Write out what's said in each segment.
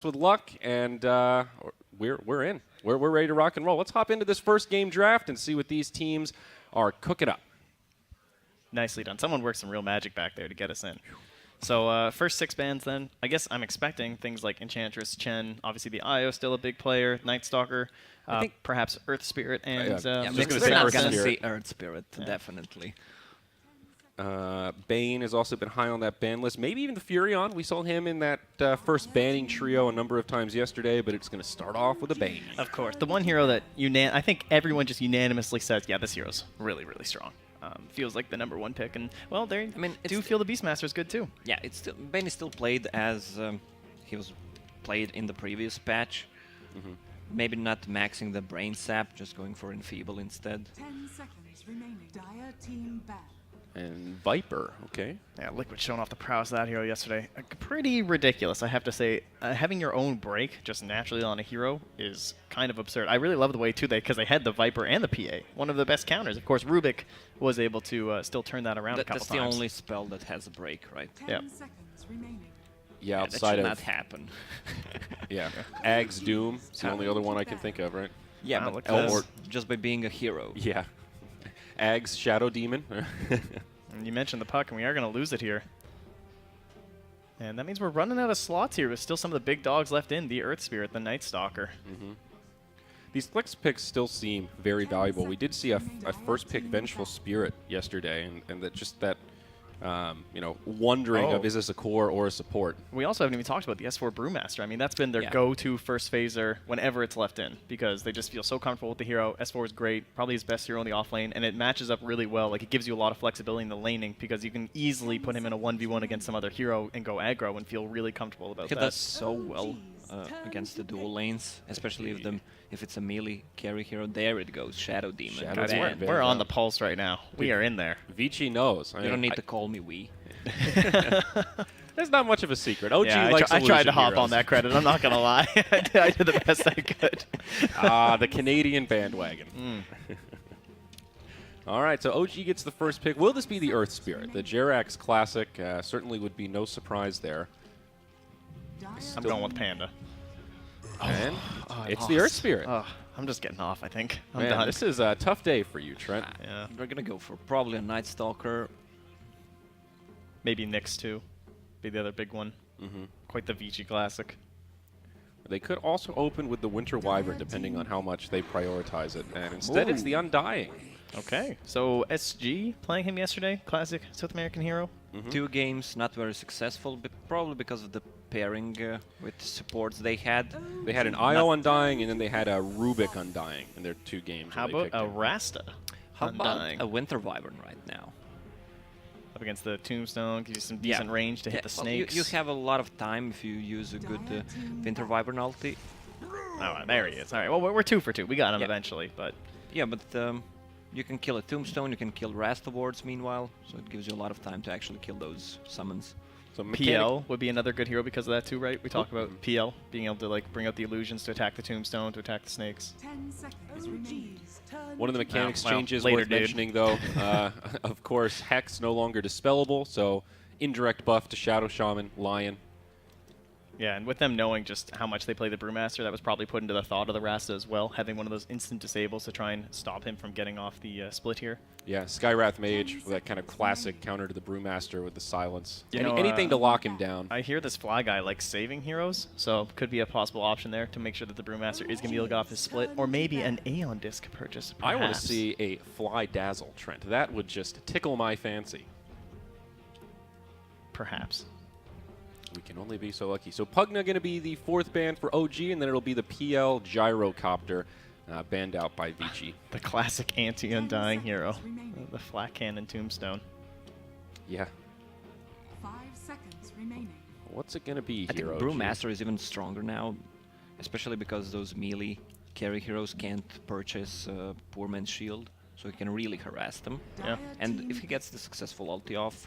with luck, and we're in. We're ready to rock and roll. Let's hop into this first game draft and see what these teams are cooking up. Nicely done. Someone worked some real magic back there to get us in. So first 6 bans then. I guess I'm expecting things like Enchantress, Chen, obviously the IO still a big player, Night Stalker, I think perhaps Earth Spirit, and yeah, we're gonna say not Earth going to Spirit. see Earth Spirit, definitely. Bane has also been high on that ban list. Maybe even the Furion. We saw him in that first banning trio a number of times yesterday, but it's going to start off with a Bane. Of course. The one hero that I think everyone just unanimously says, yeah, this hero's really, really strong. Feels like the #1 pick, and well, I do feel the Beastmaster is good too. Yeah, Bane is still played as he was played in the previous patch. Maybe not maxing the brain sap, just going for enfeeble instead. 10 seconds remaining. Dire team ban. And Viper, okay. Yeah, Liquid showing off the prowess of that hero yesterday. Pretty ridiculous, I have to say. Having your own break just naturally on a hero is kind of absurd. I really love the way, too, because they had the Viper and the PA. One of the best counters. Of course, Rubik was able to still turn that around a couple times. That's the only spell that has a break, right? 10 seconds remaining. Yeah, That outside should of not happen. yeah, Ag's Doom. It's the only other one I can think of, right? Yeah, Wow, but look at this. just by being a hero. Yeah. Ag's Shadow Demon. And you mentioned the puck, and we are going to lose it here. And that means we're running out of slots here, with still some of the big dogs left in. The Earth Spirit, the Night Stalker. These flex picks still seem very valuable. We did see a first pick Vengeful Spirit yesterday, and that just that, wondering of is this a core or a support. We also haven't even talked about the S4 Brewmaster. I mean, that's been their go-to first phaser whenever it's left in, because they just feel so comfortable with the hero. S4 is great, probably his best hero in the off lane, and it matches up really well. Like, it gives you a lot of flexibility in the laning, because you can easily put him in a 1v1 against some other hero and go aggro and feel really comfortable about He that. does so well against the dual lanes, especially if it's a melee carry hero. There it goes, Shadow Demon. Shadow Guys, Demon. we're on the pulse right now. We are in there. Vici knows. You don't need to call me we. There's not much of a secret. OG Yeah, likes I tried to illusion hop heroes. on that credit. I'm not going to lie. I did the best I could. The Canadian bandwagon. All right, so OG gets the first pick. Will this be the Earth Spirit? The Jerax Classic certainly would be no surprise there. I'm going with Panda. And I it's the lost. Earth Spirit. I'm just getting off, I think. I'm Man, done. this is a tough day for you, Trent. Yeah. We're gonna go for probably a Night Stalker. Maybe Nyx, too. Be the other big one. Quite the Vici classic. They could also open with the Winter Wyvern, depending on how much they prioritize it. And instead, it's the Undying. Okay. So SG playing him yesterday. Classic South American hero. 2 games, not very successful, but probably because of the pairing with supports they had. They had an IO Undying, and then they had a Rubik Undying in their 2 games. How where they about a picked him. Rasta? How Undying. about a Winter Wyvern right now? Up against the Tombstone, gives you some decent range to hit the well, snakes. you have a lot of time if you use a good Winter Wyvern ulti. Oh, there he is. All right. Well, we're 2 for 2. We got him Yeah. eventually, but Yeah, but you can kill a Tombstone, you can kill Rasta wards meanwhile, so it gives you a lot of time to actually kill those summons. So PL would be another good hero because of that too, right? We talked about PL being able to like bring out the illusions to attack the Tombstone, to attack the snakes. 10 seconds remaining. One of the mechanics Well, changes later, worth dude. mentioning, though, of course, Hex no longer dispellable, so indirect buff to Shadow Shaman, Lion. Yeah, and with them knowing just how much they play the Brewmaster, that was probably put into the thought of the Rasta as well, having one of those instant disables to try and stop him from getting off the split here. Yeah, Skywrath Mage, with that kind of classic counter to the Brewmaster with the silence. You know, Anything to lock him down. I hear this Fly guy likes saving heroes, so could be a possible option there to make sure that the Brewmaster is going to be able to get off his split, or maybe an Aeon Disc purchase, I want to perhaps. see a Fly Dazzle, Trent. That would just tickle my fancy. Perhaps. We can only be so lucky. So Pugna going to be the 4th ban for OG, and then it'll be the PL Gyrocopter banned out by Vici. The classic anti-undying hero, the Flat Cannon Tombstone. Yeah. 5 seconds remaining. What's it going to be I think here, OG? Brewmaster is even stronger now, especially because those melee carry heroes can't purchase Poor Man's Shield, so he can really harass them. Yeah. And if he gets the successful ulti off,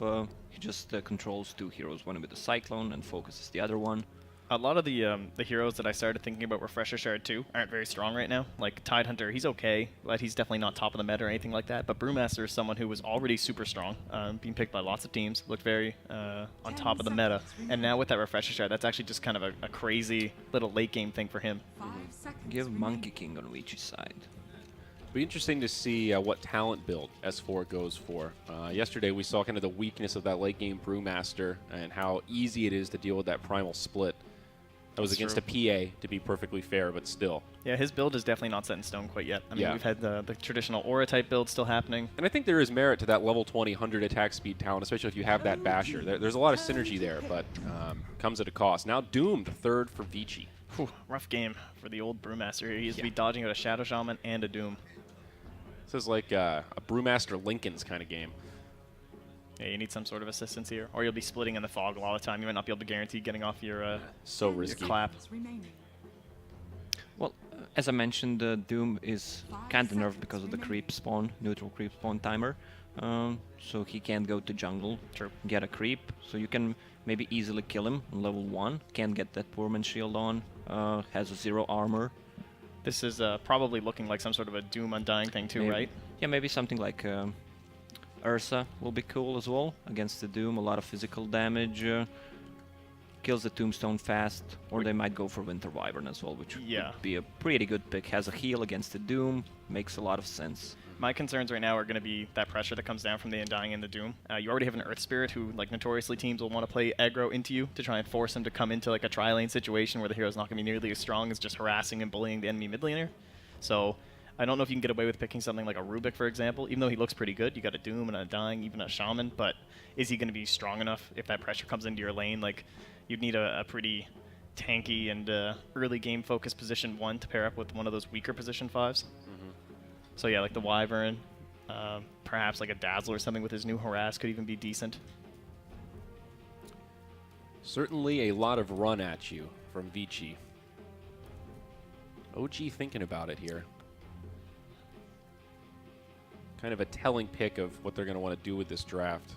he just controls 2 heroes, one with the Cyclone and focuses the other one. A lot of the heroes that I started thinking about Refresher Shard 2 aren't very strong right now. Like Tidehunter, he's okay, but he's definitely not top of the meta or anything like that. But Brewmaster is someone who was already super strong, being picked by lots of teams, looked very on top of the meta. And now with that Refresher Shard, that's actually just kind of a crazy little late game thing for him. 5 seconds Give remaining. Monkey King on Vici side. Be interesting to see what talent build S4 goes for. Yesterday we saw kind of the weakness of that late game Brewmaster and how easy it is to deal with that primal split. That was That's against true. a PA, to be perfectly fair, but still. Yeah, his build is definitely not set in stone quite yet. I mean, Yeah. we've had the traditional Aura type build still happening. And I think there is merit to that level 20, 100 attack speed talent, especially if you have that Basher. There's a lot of synergy there, but comes at a cost. Now Doomed, third for Vici. Whew, rough game for the old Brewmaster here. He has to Yeah. be dodging out a Shadow Shaman and a Doom. This is like a Brewmaster Lincoln's kind of game. Yeah, you need some sort of assistance here, or you'll be splitting in the fog a lot of the time. You might not be able to guarantee getting off your So risky. clap. Remaining. Well, as I mentioned, Doom is kind of nerfed because of the creep spawn, neutral creep spawn timer. So he can't go to jungle, get a creep. So you can maybe easily kill him on level 1. Can't get that Poorman shield on. Has a 0 armor. This is probably looking like some sort of a Doom Undying thing too, Maybe- right? Yeah, maybe something like Ursa will be cool as well against the Doom. A lot of physical damage. Kills the Tombstone fast, or they might go for Winter Wyvern as well, which Yeah. would be a pretty good pick. Has a heal against the Doom, makes a lot of sense. My concerns right now are going to be that pressure that comes down from the Undying and the Doom. You already have an Earth Spirit who, like, notoriously teams will want to play aggro into you to try and force him to come into, like, a tri-lane situation where the hero's not going to be nearly as strong as just harassing and bullying the enemy mid laner. So I don't know if you can get away with picking something like a Rubik, for example. Even though he looks pretty good, you got a Doom and a Undying, even a Shaman, but is he going to be strong enough if that pressure comes into your lane? Like, you'd need a pretty tanky and early game focused position 1 to pair up with one of those weaker position 5s. So yeah, like the Wyvern, perhaps like a Dazzle or something with his new Harass could even be decent. Certainly a lot of run at you from Vici. OG thinking about it here. Kind of a telling pick of what they're going to want to do with this draft.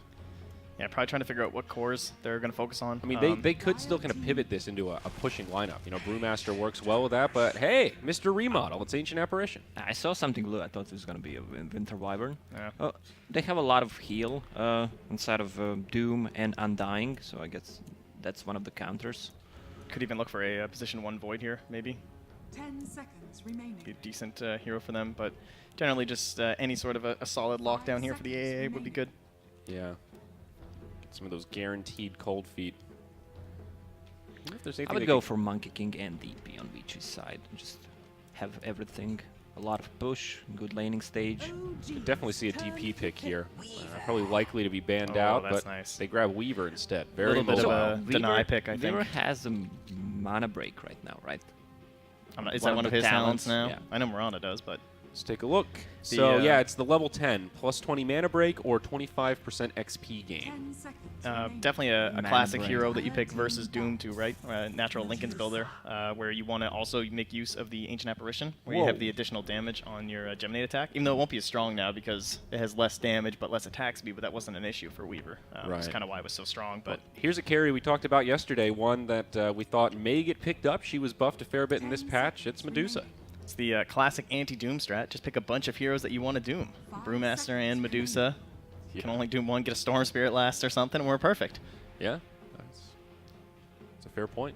Yeah, probably trying to figure out what cores they're going to focus on. I mean, they could still kind of pivot this into a pushing lineup. You know, Brewmaster works well with that, but hey, Mr. Remodel, it's Ancient Apparition. I saw something blue. I thought it was going to be a Winter Wyvern. Yeah. They have a lot of heal inside of Doom and Undying, so I guess that's one of the counters. Could even look for a position 1 Void here, maybe. 10 seconds remaining. Be a decent hero for them, but generally just any sort of a solid lockdown here for the AA would be good. Yeah. Get some of those guaranteed cold feet. I wonder if there's anything I would they go can- for Monkey King and DP on Vici's side. Just have everything. A lot of push, good laning stage. Could definitely see a DP pick here. Probably likely to be banned Oh, out, that's but nice. they grab Weaver instead. Very Little bit of mobile. a deny pick, I think. Weaver has a mana break right now, right? Is one that of one of the his talents talents, now? yeah. I know Miranda does, but Let's take a look. So, The, yeah, it's the level 10, plus 20 mana break or 25% XP gain. 10 seconds remaining. definitely a Mana classic break. hero that you pick versus Doom too, right? Natural Lincoln's builder, where you want to also make use of the Ancient Apparition, where you Whoa. have the additional damage on your Geminate attack, even though it won't be as strong now because it has less damage but less attack speed, but that wasn't an issue for Weaver. That's Right. kind of why it was so strong, but Here's a carry we talked about yesterday, one that we thought may get picked up. She was buffed a fair bit in this patch. It's Medusa. it's the classic anti-Doom strat. Just pick a bunch of heroes that you want to Doom. Brewmaster and Medusa. You can only Doom one, get a Storm Spirit last or something, and we're perfect. Yeah, that's a fair point.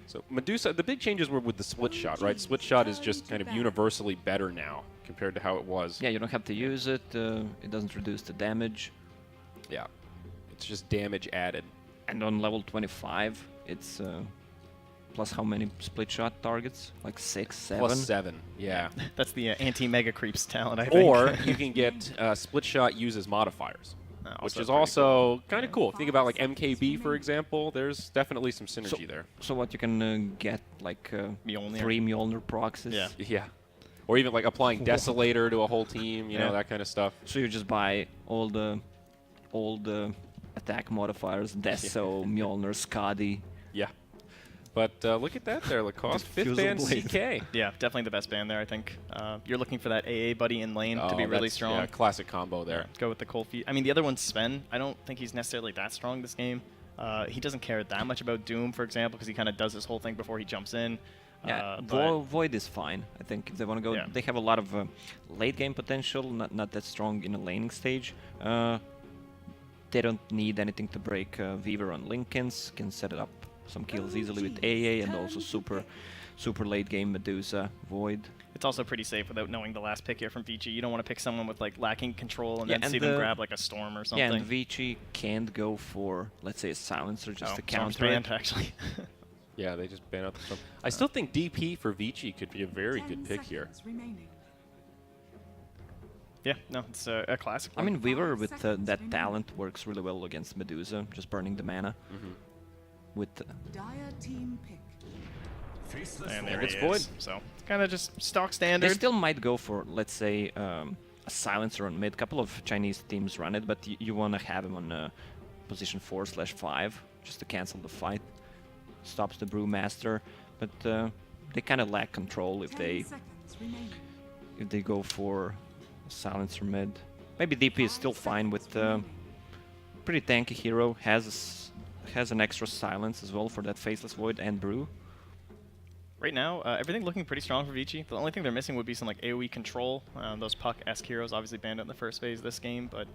So Medusa, the big changes were with the split shot, right? Split shot is just kind of universally better now compared to how it was. Yeah, you don't have to use it. It doesn't reduce the damage. Yeah. It's just damage added. And on level 25, it's plus how many split shot targets? Like 6, 7? Plus 7, yeah. That's the anti-Mega Creeps talent, I think. Or you can get split shot uses modifiers, which is pretty also kind of cool. Think about like MKB, for example. There's definitely some synergy there. So what you can get, like Mjolnir. 3 Mjolnir proxies. Yeah. Yeah. Or even like applying Desolator to a whole team, you know, Yeah. that kind of stuff. So you just buy all the attack modifiers, Deso, Mjolnir, Skadi. Yeah. But look at that there, Lacoste. 5th band Diffusal blade. CK. Yeah, definitely the best band there, I think. You're looking for that AA buddy in lane to be Oh, really that's- strong. Yeah, classic combo there. Go with the cold feet. I mean, the other one's Sven. I don't think he's necessarily that strong this game. He doesn't care that much about Doom, for example, because he kind of does this whole thing before he jumps in. Yeah, But Void is fine. I think if they want to go, Yeah. they have a lot of late game potential. Not that strong in a laning stage. They don't need anything to break Weaver on Lincolns. Can set it up some kills easily with AA and also super late game Medusa Void. it's also pretty safe without knowing the last pick here from Vici. You don't want to pick someone with like lacking control and Yeah, then and see them the- grab like a Storm or Yeah, something. and Vici can't go for, let's say, a silencer just to Storm's counter it. banned, actually. Yeah, they just ban out the storm. I still think DP for Vici could be a very 10 good pick here. seconds remaining. Yeah, no, it's a classic I one. mean, Weaver with seconds that remaining. talent works really well against Medusa, just burning the mana. With Dire team pick. And there It's he Void. is. So it's kind of just stock they standard. still might go for, let's say, a silencer on mid. Couple of Chinese teams run it, but you want to have him on position 4/5 just to cancel the fight. Stops the Brewmaster, but they kind of lack control if 10 they seconds remaining. go for a silencer mid. Maybe DP is still fine with pretty tanky hero. Has an extra silence as well for that Faceless Void and Brew. Right now, everything looking pretty strong for Vici. The only thing they're missing would be some like AoE control. Those Puck-esque heroes obviously banned out in the first phase of this game, but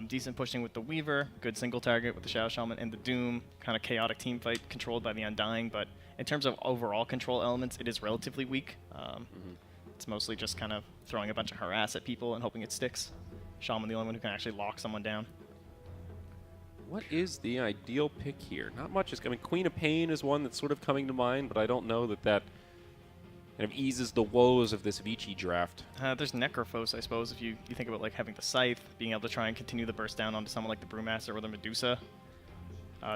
decent pushing with the Weaver, good single target with the Shadow Shaman and the Doom, kind of chaotic team fight controlled by the Undying, but in terms of overall control elements, it is relatively weak. It's mostly just kind of throwing a bunch of harass at people and hoping it sticks. Shaman the only one who can actually lock someone down. What is the ideal pick here? Not much is. I mean, Queen of Pain is one that's sort of coming to mind, but I don't know that kind of eases the woes of this Vici draft. There's Necrophos, I suppose, if you think about like having the Scythe, being able to try and continue the burst down onto someone like the Brewmaster or the Medusa.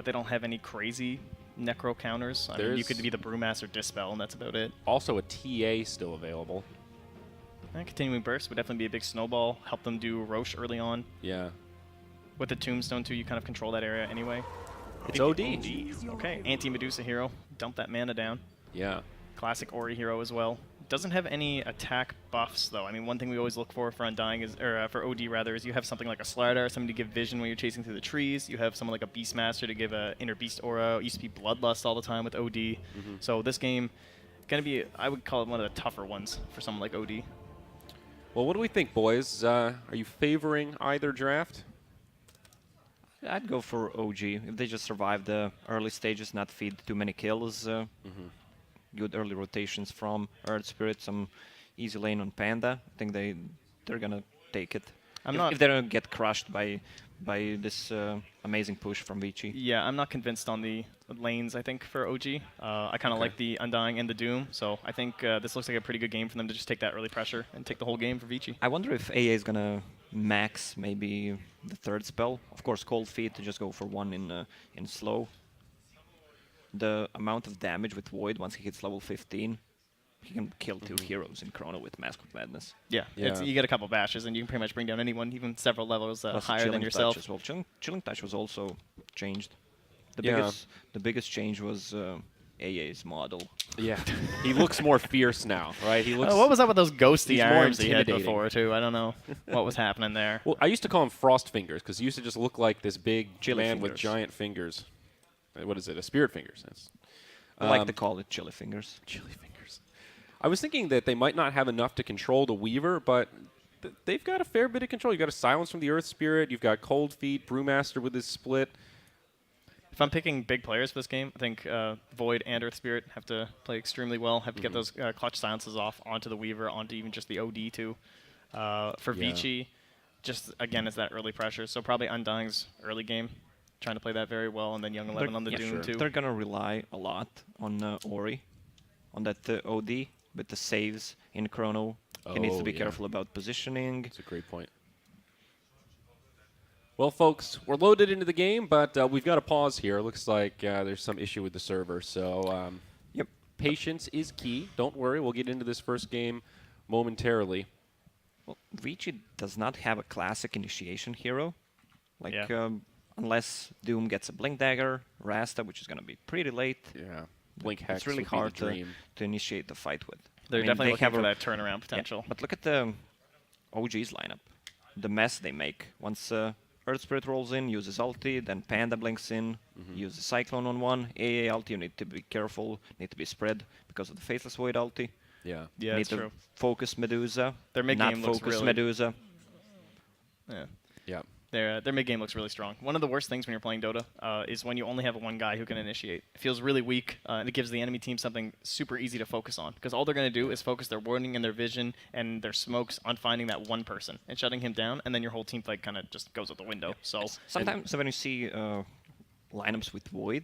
They don't have any crazy Necro counters. I mean, you could be the Brewmaster Dispel, and that's about it. Also a TA still available. And continuing burst would definitely be a big snowball, help them do Roche early on. Yeah. With the Tombstone, too, you kind of control that area anyway. It's OD. Okay, anti-Medusa hero. Dump that mana down. Yeah. Classic Ori hero as well. Doesn't have any attack buffs, though. I mean, one thing we always look for Undying is, or for OD rather, is you have something like a Slardar, something to give vision when you're chasing through the trees. You have someone like a Beastmaster to give a Inner Beast aura. It used to be Bloodlust all the time with OD. So this game, gonna be, I would call it one of the tougher ones for someone like OD. Well, what do we think, boys? Are you favoring either draft? I'd go for OG if they just survive the early stages, not feed too many kills. Good early rotations from Earth Spirit, some easy lane on Panda. I think they're gonna take it. If they don't get crushed by this amazing push from Vici. Yeah, I'm not convinced on the lanes, I think, for OG. I kind of like the Undying and the Doom, so I think this looks like a pretty good game for them to just take that early pressure and take the whole game for Vici. I wonder if AA is gonna max maybe the third spell. Of course, Cold Feet to just go for one in slow. The amount of damage with Void once he hits level 15, he can kill 2 heroes in Chrono with Mask of Madness. Yeah, Yeah. You get a couple bashes and you can pretty much bring down anyone, even several levels Plus higher Chilling than yourself. Touch as well. Chilling Touch was also changed. Yeah. The biggest change was AA's model. Yeah. He looks more fierce now, right? He looks. What was up with those ghosty he's more arms that he had intimidating. before, too? I don't know what was happening there. Well, I used to call him Frost Fingers because he used to just look like this big Chili man with fingers. giant fingers. What is it? A Spirit Fingers. That's I like to call it Chili Fingers. Chili Fingers. I was thinking that they might not have enough to control the Weaver, but they've got a fair bit of control. You've got a Silence from the Earth Spirit. You've got Cold Feet, Brewmaster with his split. If I'm picking big players for this game, I think Void and Earth Spirit have to play extremely well, have to get those clutch silences off onto the Weaver, onto even just the OD, too. For Yeah. Vici, just, again, it's that early pressure. So probably Undying's early game, trying to play that very well, and then Young 11 on the Doom, too. They're gonna rely a lot on Ori, on that OD with the saves in Chrono. He needs to be yeah. careful about positioning. That's a great point. Well, folks, we're loaded into the game, but we've got to pause here. Looks like there's some issue with the server, so Yep. patience is key. Don't worry, we'll get into this first game momentarily. Well, Vici does not have a classic initiation hero. Like, Yeah. unless Doom gets a Blink Dagger, Rasta, which is gonna be pretty late. Yeah, Blink Hex It's really would be hard the dream. to initiate the fight with. They're I mean, definitely they looking have for a- that turnaround Yeah, potential. but look at the OG's lineup. The mess they make once Earth Spirit rolls in, uses ulti, then Panda blinks in, uses Cyclone on one. AA ulti, you need to be careful, need to be spread because of the Faithless Void ulti. Yeah. Yeah, need it's to true. focus Medusa, Their mid not game looks focus really. Medusa. Yeah. Yeah. Their mid game looks really strong. One of the worst things when you're playing Dota is when you only have one guy who can initiate. It feels really weak, and it gives the enemy team something super easy to focus on. Because all they're going to do is focus their warding and their vision and their smokes on finding that one person and shutting him down, and then your whole team fight kind of just goes out the window. So Sometimes when you see lineups with Void,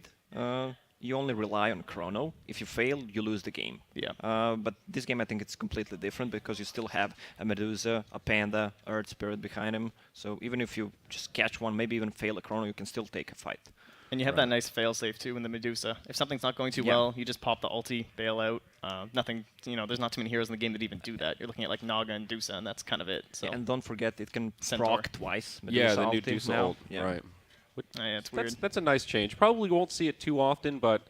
you only rely on Chrono. If you fail, you lose the game. Yeah. But this game, I think it's completely different because you still have a Medusa, a Panda, Earth Spirit behind him. So even if you just catch one, maybe even fail a Chrono, you can still take a fight. And you have that nice failsafe too in the Medusa. If something's not going too well, you just pop the ulti, bail out. Nothing, there's not too many heroes in the game that even do that. You're looking at like Naga and Dusa, and that's kind of it. So And don't forget, it can Centaur. proc twice. Medusa Yeah, the new ulti Dusa now. ult. Yeah. Right. yeah, it's weird. That's a nice change. Probably won't see it too often, but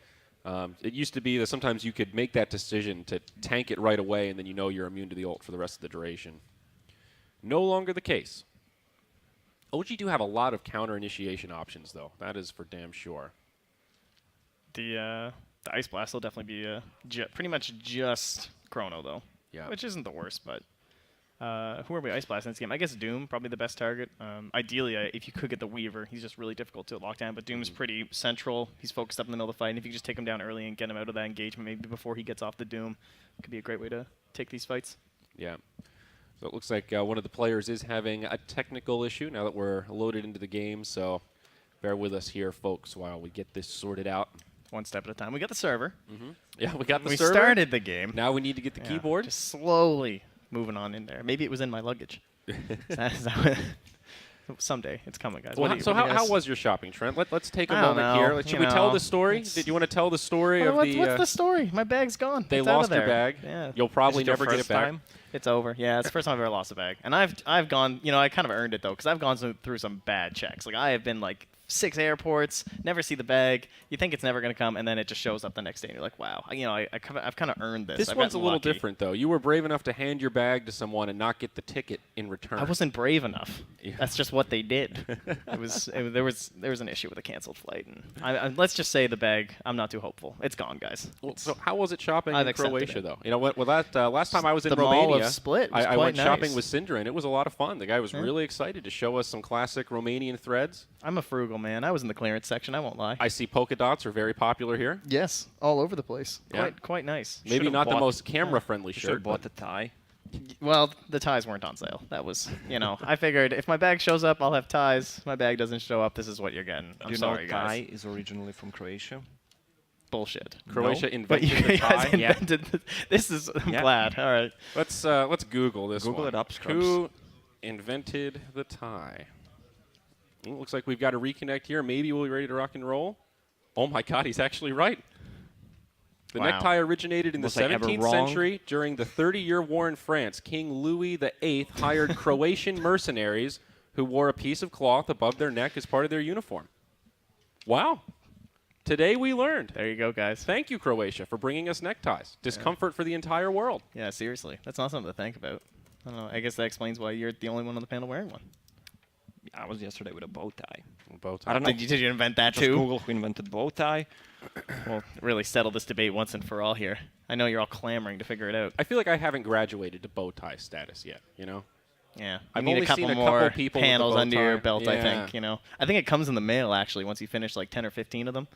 it used to be that sometimes you could make that decision to tank it right away, and then you know you're immune to the ult for the rest of the duration. No longer the case. OG do have a lot of counter initiation options, though. That is for damn sure. The Ice Blast will definitely be pretty much just Chrono though. Yeah. Which isn't the worst, but who are we Ice Blast in this game? I guess Doom, probably the best target. Ideally, if you could get the Weaver, he's just really difficult to lock down, but Doom's pretty central. He's focused up in the middle of the fight, and if you just take him down early and get him out of that engagement maybe before he gets off the Doom, it could be a great way to take these fights. Yeah. So it looks like one of the players is having a technical issue now that we're loaded into the game, so bear with us here, folks, while we get this sorted out. One step at a time. We got the server. Yeah, we got the We server. started the game. Now we need to get the Yeah, keyboard. Just slowly moving on in there. Maybe it was in my luggage. Is that someday. It's coming, guys. Well, What do you- so what do you how guys- was your shopping, Trent? Let's take a I don't moment know, here. Should you we tell know, the story? it's- Did you want to tell the story of What's the... the story? My bag's gone. they It's out lost of there. your bag. Yeah. You'll probably Is it your never get it first back. time? It's over. Yeah, it's the first time I've ever lost a bag. And I've gone, I kind of earned it, though, because I've gone through some bad checks. Like, I have been, 6 airports, never see the bag. You think it's never going to come, and then it just shows up the next day, and you're like, wow. I've kind of earned this. This I've one's a gotten little lucky. different, though. You were brave enough to hand your bag to someone and not get the ticket in return. I wasn't brave enough. Yeah. That's just what they did. There was an issue with a canceled flight, and let's just say the bag. I'm not too hopeful. It's gone, guys. Well, so how was it shopping I've in accepted Croatia, it. though? Last time I was in The Mall Romania, of Split was I quite went shopping nice. with Syndra, and it was a lot of fun. The guy was really excited to show us some classic Romanian threads. I'm a frugal man. I was in the clearance section. I won't lie. I see polka dots are very popular here. Yes, all over the place. Yeah. Quite nice. Maybe Should've not the bought- most camera-friendly You should have shirt. bought but the tie. Well, the ties weren't on sale. That was, I figured if my bag shows up, I'll have ties. If my bag doesn't show up, this is what you're getting. I'm Do you sorry, know guys. tie is originally from Croatia? Bullshit. Croatia No. But invented you the guys tie. invented this. Is I'm Yeah. glad. All right. Let's Google this Google one. it up, Scrubs. Who invented the tie? Well, looks like we've got to reconnect here. Maybe we'll be ready to rock and roll. Oh my God, he's actually right. The Wow. necktie originated in the Was I ever 17th wrong? century during the 30-year war in France. King Louis VIII hired Croatian mercenaries who wore a piece of cloth above their neck as part of their uniform. Wow. Today we learned. There you go, guys. Thank you, Croatia, for bringing us neckties. Discomfort for the entire world. Yeah, seriously. That's not something to think about. I don't know. I guess that explains why you're the only one on the panel wearing one. I was yesterday with a bow tie. Bow tie. I don't know. Did you invent that Just too? Google who invented bow tie. Well, really settle this debate once and for all here. I know you're all clamoring to figure it out. I feel like I haven't graduated to bow tie status yet, Yeah. I've You need only a couple seen a more couple people with the panels bow under your tie. belt, I Yeah. think. I think it comes in the mail, actually, once you finish 10 or 15 of them.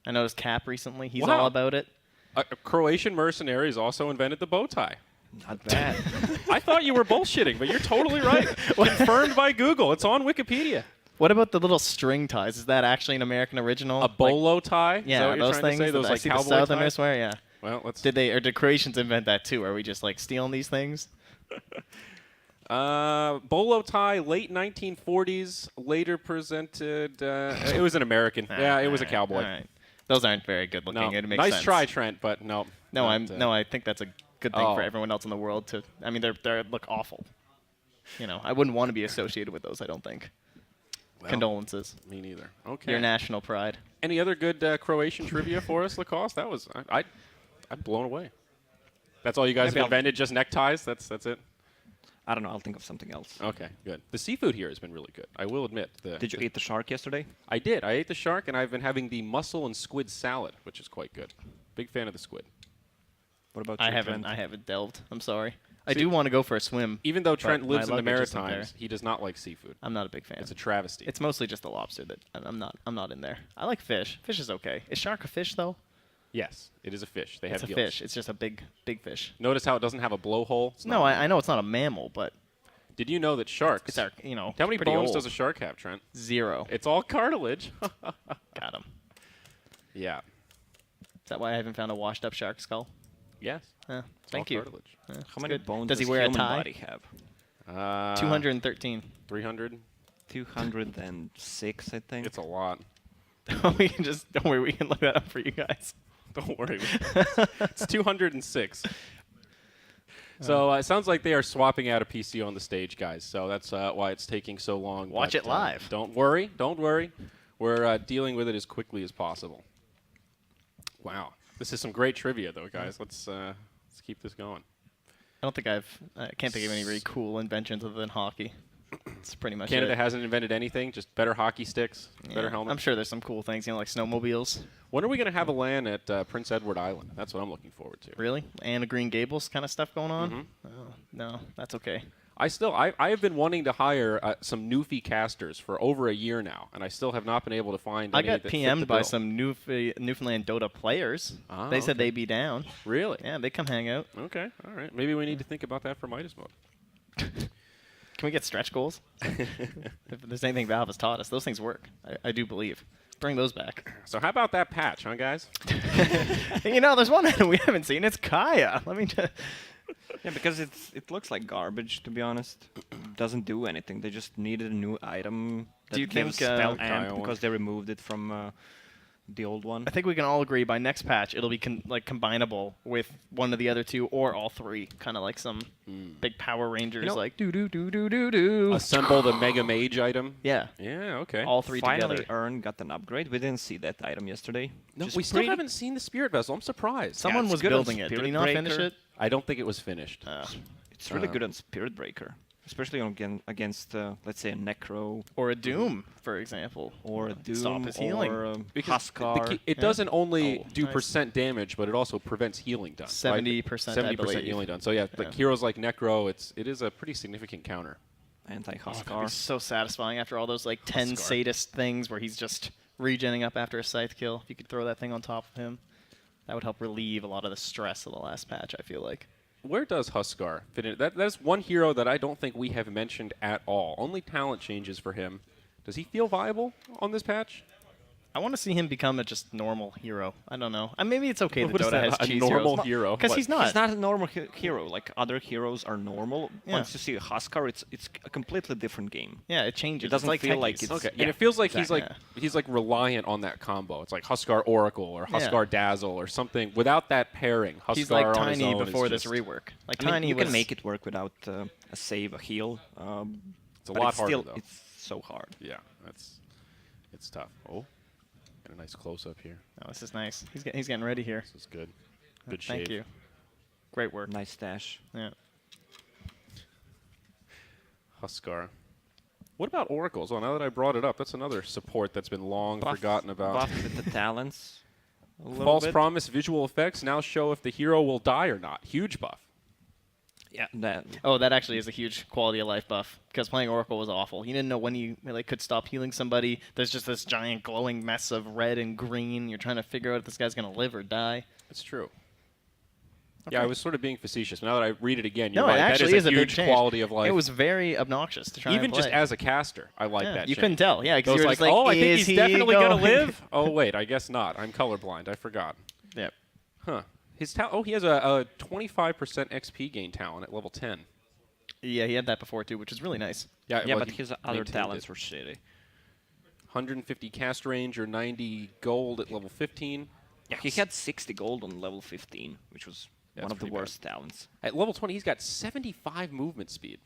I noticed Cap recently. He's Wow. all about it. Croatian mercenaries also invented the bow tie. Not bad. I thought you were bullshitting, but you're totally right. Confirmed by Google. It's on Wikipedia. What about the little string ties? Is that actually an American original? A bolo tie? Is that Yeah, what you're those trying things. to say? Those that I see the cowboy Southerners ties? wear, yeah. Well, let's. Did Croatians invent that too? Are we just stealing these things? Bolo tie, late 1940s, later presented. It was an American. Yeah, it was a cowboy. All right. Those aren't very good looking. No. It makes Nice sense. try, Trent, but no. No, not, I think that's a good thing Oh. for everyone else in the world to. I mean, they look awful. I wouldn't want to be associated with those. I don't think. well, Condolences. Me neither. Okay. Your national pride. Any other good Croatian trivia for us, Lacoste? That was I'm blown away. That's all you guys Maybe have I'll- invented, just neckties. That's it. I don't know. I'll think of something else. Okay, good. The seafood here has been really good. I will admit. Did you eat the shark yesterday? I did. I ate the shark, and I've been having the mussel and squid salad, which is quite good. Big fan of the squid. What about I you, haven't. Trent? I haven't delved. I'm sorry. I See, do want to go for a swim. Even though but Trent lives my in the luggage isn't Maritimes, there. he does not like seafood. I'm not a big fan. It's a travesty. It's mostly just the lobster that I'm not in there. I like fish. Fish is okay. Is shark a fish though? Yes, it is a fish. They It's have a gills. fish. It's just a big fish. Notice how it doesn't have a blowhole? It's No, not- I know it's not a mammal, but Did you know that sharks... it's our how many pretty bones old. does a shark have, Trent? 0. It's all cartilage. Got him. Yeah. Is that why I haven't found a washed up shark skull? Yes. Thank all you. cartilage. How many good. bones Does he wear a human tie? body have? 213. 300. 206, I think. It's a lot. We can just don't worry. We can look that up for you guys. Don't worry. It's 206. So it sounds like they are swapping out a PC on the stage, guys. So that's why it's taking so long. Watch but, it live. Don't worry. Don't worry. We're dealing with it as quickly as possible. Wow. This is some great trivia, though, guys. Let's keep this going. I can't think of any really cool inventions other than hockey. It's pretty much Canada it. hasn't invented anything. Just better hockey sticks, better Yeah. helmets. I'm sure there's some cool things, like snowmobiles. When are we going to have a LAN at Prince Edward Island? That's what I'm looking forward to. Really? And a Green Gables kind of stuff going on? Mhm. Oh, no, that's okay. I have been wanting to hire some Newfie casters for over a year now, and I still have not been able to find I any got that fit the PM'd by bill. some Newfoundland Dota players. Ah, They said okay. they'd be down. Really? Yeah, they come hang out. Okay, all right. Maybe we need to think about that for Midas mode. Can we get stretch goals? If there's anything Valve has taught us, those things work. I do believe. Bring those back. So how about that patch, huh, guys? There's one item we haven't seen. It's Kaya. Let me just... Yeah, because it looks like garbage, to be honest. Doesn't do anything. They just needed a new item that Do you gives think, spell Kaya amp one? because they removed it from the old one. I think we can all agree by next patch it'll be combinable with one of the other two or all three. Kind of like some big Power Rangers, like do do do do do do. Assemble the Mega Mage item. Yeah, Yeah, okay. all three Finally, together. Earn got an upgrade. We didn't see that item yesterday. No, which is we still pretty- haven't seen the Spirit Vessel. I'm surprised. Someone it's was good on building it. Did Spirit he not finish Breaker. it? I don't think it was finished. It's really good on Spirit Breaker, especially against, let's say, a Necro Or a Doom, for example. or a Doom Stop his healing. or a Because Huskar. it doesn't only Oh, do nice. percent damage, but it also prevents healing done. 70%, I 70% believe. healing done. So yeah, like Yeah. heroes like Necro, it is a pretty significant counter. That'd be Anti-Huskar. so satisfying after all those 10 Huskar. sadist things where he's just regenning up after a scythe kill. If you could throw that thing on top of him, that would help relieve a lot of the stress of the last patch, I feel like. Where does Huskar fit in? That's one hero that I don't think we have mentioned at all. Only talent changes for him. Does he feel viable on this patch? I want to see him become a just normal hero. I don't know. Maybe it's okay that What is Dota that, has a cheese normal heroes. hero? Because What? he's not. He's not a normal hero. Like other heroes are normal. Yeah. Once you see a Huskar, it's a completely different game. Yeah, it changes. It doesn't it's like feel like techies. it's- Okay, Yeah, and it feels like exactly. he's like reliant on that combo. It's like Huskar Oracle or Huskar Dazzle or something. Without that pairing, Huskar He's like on his Tiny own before is this just, rework. Like I mean, Tiny you was can make it work without a save, a heal. It's a but lot it's harder still, though. It's so hard. Yeah, it's tough. Oh, got a nice close up here. Oh, this is nice. He's getting ready here. This is good. Good shave. Thank you. Great work. Nice stash. Yeah. Huskar. What about Oracles? Well, now that I brought it up, that's another support that's been long forgotten about. Buffed with the talents. A little False bit. promise visual effects now show if the hero will die or not. Huge buff. Yeah, that. Oh, that actually is a huge quality of life buff because playing Oracle was awful. You didn't know when you could stop healing somebody. There's just this giant glowing mess of red and green. You're trying to figure out if this guy's gonna live or die. It's true. Okay. Yeah, I was sort of being facetious. Now that I read it again, you're No, right. it actually that is is a big huge change. quality of life. It was very obnoxious to try even and just play. as a caster, I like Yeah, that. you change. couldn't tell. Yeah, I because was you were like, just like, oh, I think is he's he definitely gonna going? live. Oh wait, I guess not. I'm colorblind. I forgot. Yep. Huh. He has a 25% XP gain talent at level 10. Yeah, he had that before too, which is really nice. Yeah, well, but he his other maintained talents it. were shitty. 150 cast range or 90 gold at level 15. Yeah, he had 60 gold on level 15, which was That's one of the pretty bad. worst talents. At level 20, he's got 75 movement speed.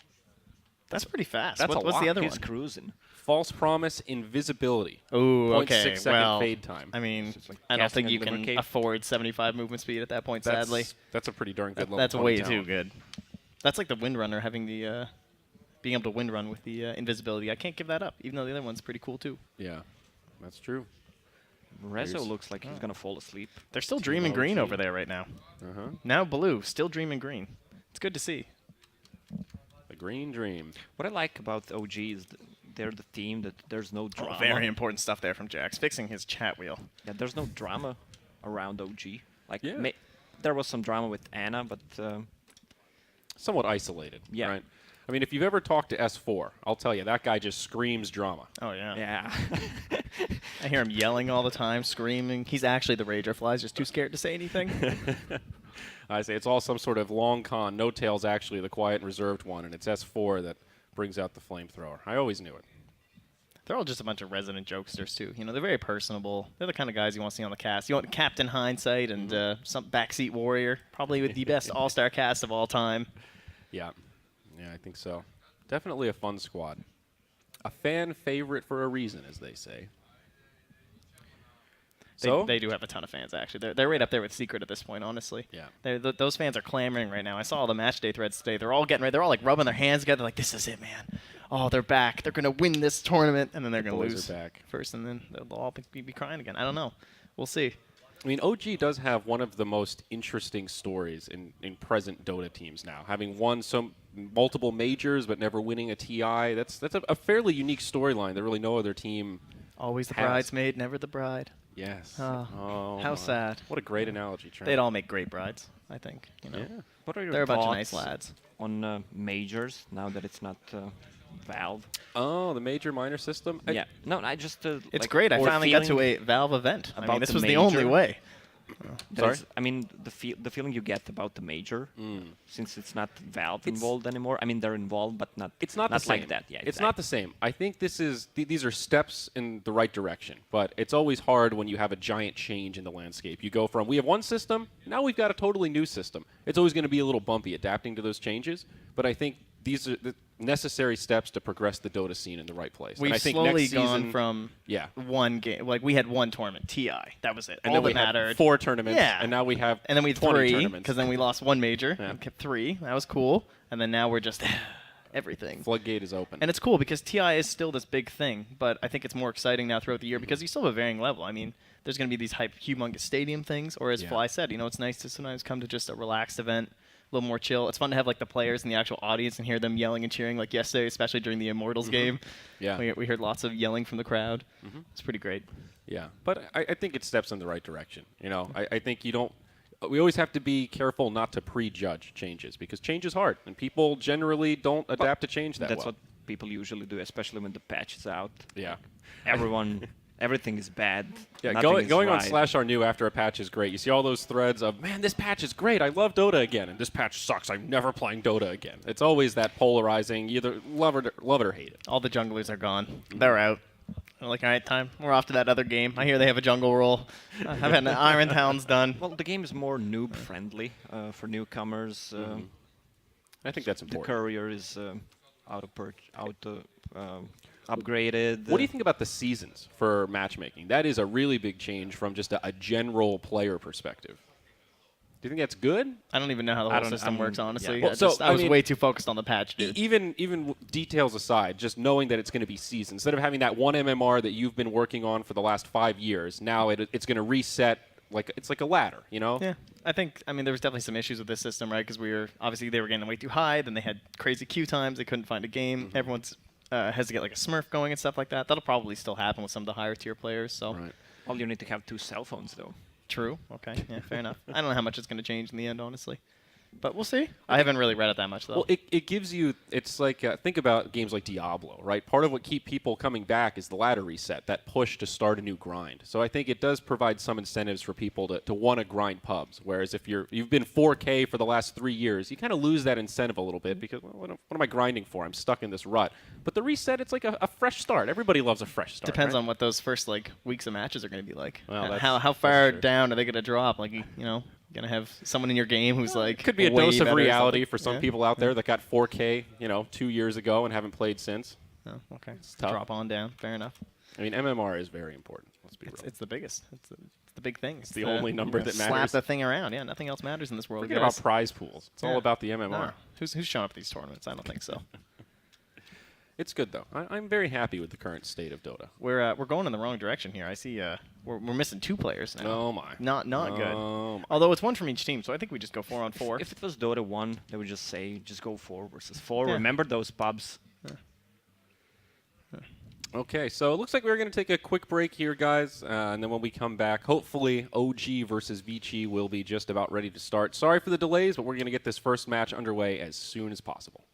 That's pretty fast. That's a What's lot. the other He's one? cruising. False promise invisibility. Oh, 0.6 okay. second Well, fade time. I mean, So it's like I don't casting think a you lubricate. can afford 75 movement speed at that point. Sadly, That's a pretty darn good level that's 20 way talent. too good. That's like the Windrunner having the being able to Windrun with the invisibility. I can't give that up, even though the other one's pretty cool too. Yeah, that's true. Rezo looks like he's gonna fall asleep. They're still dreaming green over there right now. Uh-huh. Now blue, still dreaming green. It's good to see. The green dream. What I like about OG is they're the team that there's no drama. Oh, very important stuff there from Jax, fixing his chat wheel. Yeah, there's no drama around OG. Like Yeah. there was some drama with Anna, but Somewhat isolated. Yeah. Right? I mean, if you've ever talked to S4, I'll tell you, that guy just screams drama. Oh, yeah. yeah. I hear him yelling all the time, screaming. He's actually the Rager Fly's just too scared to say anything. I say it's all some sort of long con. No Tail's actually the quiet and reserved one, and it's S4 that brings out the flamethrower. I always knew it. They're all just a bunch of resident jokesters, too. You know, they're very personable. They're the kind of guys you want to see on the cast. You want Captain Hindsight and some Backseat Warrior, probably with the best all-star cast of all time. Yeah. Yeah, I think so. Definitely a fun squad. A fan favorite for a reason, as they say. They do have a ton of fans, actually. They're right up there with Secret at this point, honestly. Yeah. Those fans are clamoring right now. I saw all the match day threads today. They're all getting ready. They're all like rubbing their hands together like, this is it, man. Oh, they're back. They're going to win this tournament, and then they're going to boys lose are back. first, and then they'll all be crying again. I don't know. We'll see. I mean, OG does have one of the most interesting stories in present Dota teams now. Having won multiple majors but never winning a TI, that's a fairly unique storyline that really no other team Always the has. bridesmaid, never the bride. Yes. Oh, my. how sad. What a great analogy, Trent. They'd all make great brides, I think. You know, Yeah. What are your they're a bunch of thoughts nice lads. on majors now that it's not Valve? Oh, the major minor system? Yeah. No, I just. It's like, great. I or finally got to feeling a Valve event. I mean, about this the was the only major. way. Sorry? I mean, the feeling you get about the major, since it's not Valve involved anymore. I mean, they're involved, but not. It's not the same. like that. Yeah, it's not the same. I think these are steps in the right direction, but it's always hard when you have a giant change in the landscape. You go from we have one system, now we've got a totally new system. It's always going to be a little bumpy adapting to those changes, but I think these are the necessary steps to progress the Dota scene in the right place. We've and I think slowly next gone season, from one game. Like, we had one tournament, TI. That was it. and All then we that had mattered. 4 tournaments, Yeah. and now we have And then we had 20 3, tournaments. because then we lost one major. Yeah. And kept 3. That was cool. And then now we're just everything. Floodgate is open. And it's cool because TI is still this big thing, but I think it's more exciting now throughout the year because you still have a varying level. I mean, there's going to be these humongous stadium things, or as Yeah. Fly said, you know, it's nice to sometimes come to just a relaxed event, a little more chill. It's fun to have like the players and the actual audience and hear them yelling and cheering like yesterday, especially during the Immortals game. Yeah. We heard lots of yelling from the crowd. It's pretty great. Yeah, but I think it steps in the right direction. You know, I think you don't. We always have to be careful not to prejudge changes because change is hard, and people generally don't adapt to change that That's well. what people usually do, especially when the patch is out. Yeah. Everything is bad. Yeah, Nothing is going on right. /r/new after a patch is great. You see all those threads of, man, this patch is great. I love Dota again, and this patch sucks. I'm never playing Dota again. It's always that polarizing. You either love it or hate it. All the junglers are gone. They're out. They're like, all right, time. We're off to that other game. I hear they have a jungle role. I've had the Iron Town's done. Well, the game is more noob friendly for newcomers. I think that's The important. courier is upgraded. What do you think about the seasons for matchmaking? That is a really big change from just a general player perspective. Do you think that's good? I don't even know how the I whole don't- system I'm- works, honestly. yeah. Well, I was mean, way too focused on the patch, dude. Even details aside, just knowing that it's going to be seasons, instead of having that one MMR that you've been working on for the last 5 years, now it's going to reset like it's like a ladder, you know? Yeah, I mean, there was definitely some issues with this system, right? Because obviously they were getting way too high. Then they had crazy queue times. They couldn't find a game. Everyone's has to get like a Smurf going and stuff like that. That'll probably still happen with some of the higher tier players. So Right. Well, you need to have 2 cell phones, though. true. Okay. Yeah. Fair enough. I don't know how much it's going to change in the end, honestly. But we'll see. I haven't really read it that much, though. Well, it gives you, it's like, think about games like Diablo, right? Part of what keep people coming back is the ladder reset, that push to start a new grind. So I think it does provide some incentives for people to want to grind pubs, whereas if you've been 4K for the last 3 years, you kind of lose that incentive a little bit because, well, what am I grinding for? I'm stuck in this rut. But the reset, it's like a fresh start. Everybody loves a fresh start. Depends right? on what those first like weeks of matches are going to be like. Well, that's- how that's far true. down are they going to drop? Like, you know, going to have someone in your game who's like Could be a way dose of better or reality something. for some Yeah. people out there that got 4K, 2 years ago and haven't played since. Oh, okay. tough. Drop on down. Fair enough. I mean, MMR is very important. Let's be real. It's the biggest. It's the big thing. It's the only number that slap matters. the thing around. Yeah, nothing else matters in this world. Forget about prize pools. It's all about the MMR. No. Who's showing up at these tournaments? I don't think so. It's good, though. I'm very happy with the current state of Dota. We're going in the wrong direction here. I see we're missing 2 players now. Oh, my. Not Oh, good. my. Although it's 1 from each team, so I think we just go 4 on 4. If it was Dota 1, they would just say, just go 4 versus 4. Yeah. Remember those pubs? Okay, so it looks like we're going to take a quick break here, guys. And then when we come back, hopefully OG versus Vici will be just about ready to start. Sorry for the delays, but we're going to get this first match underway as soon as possible.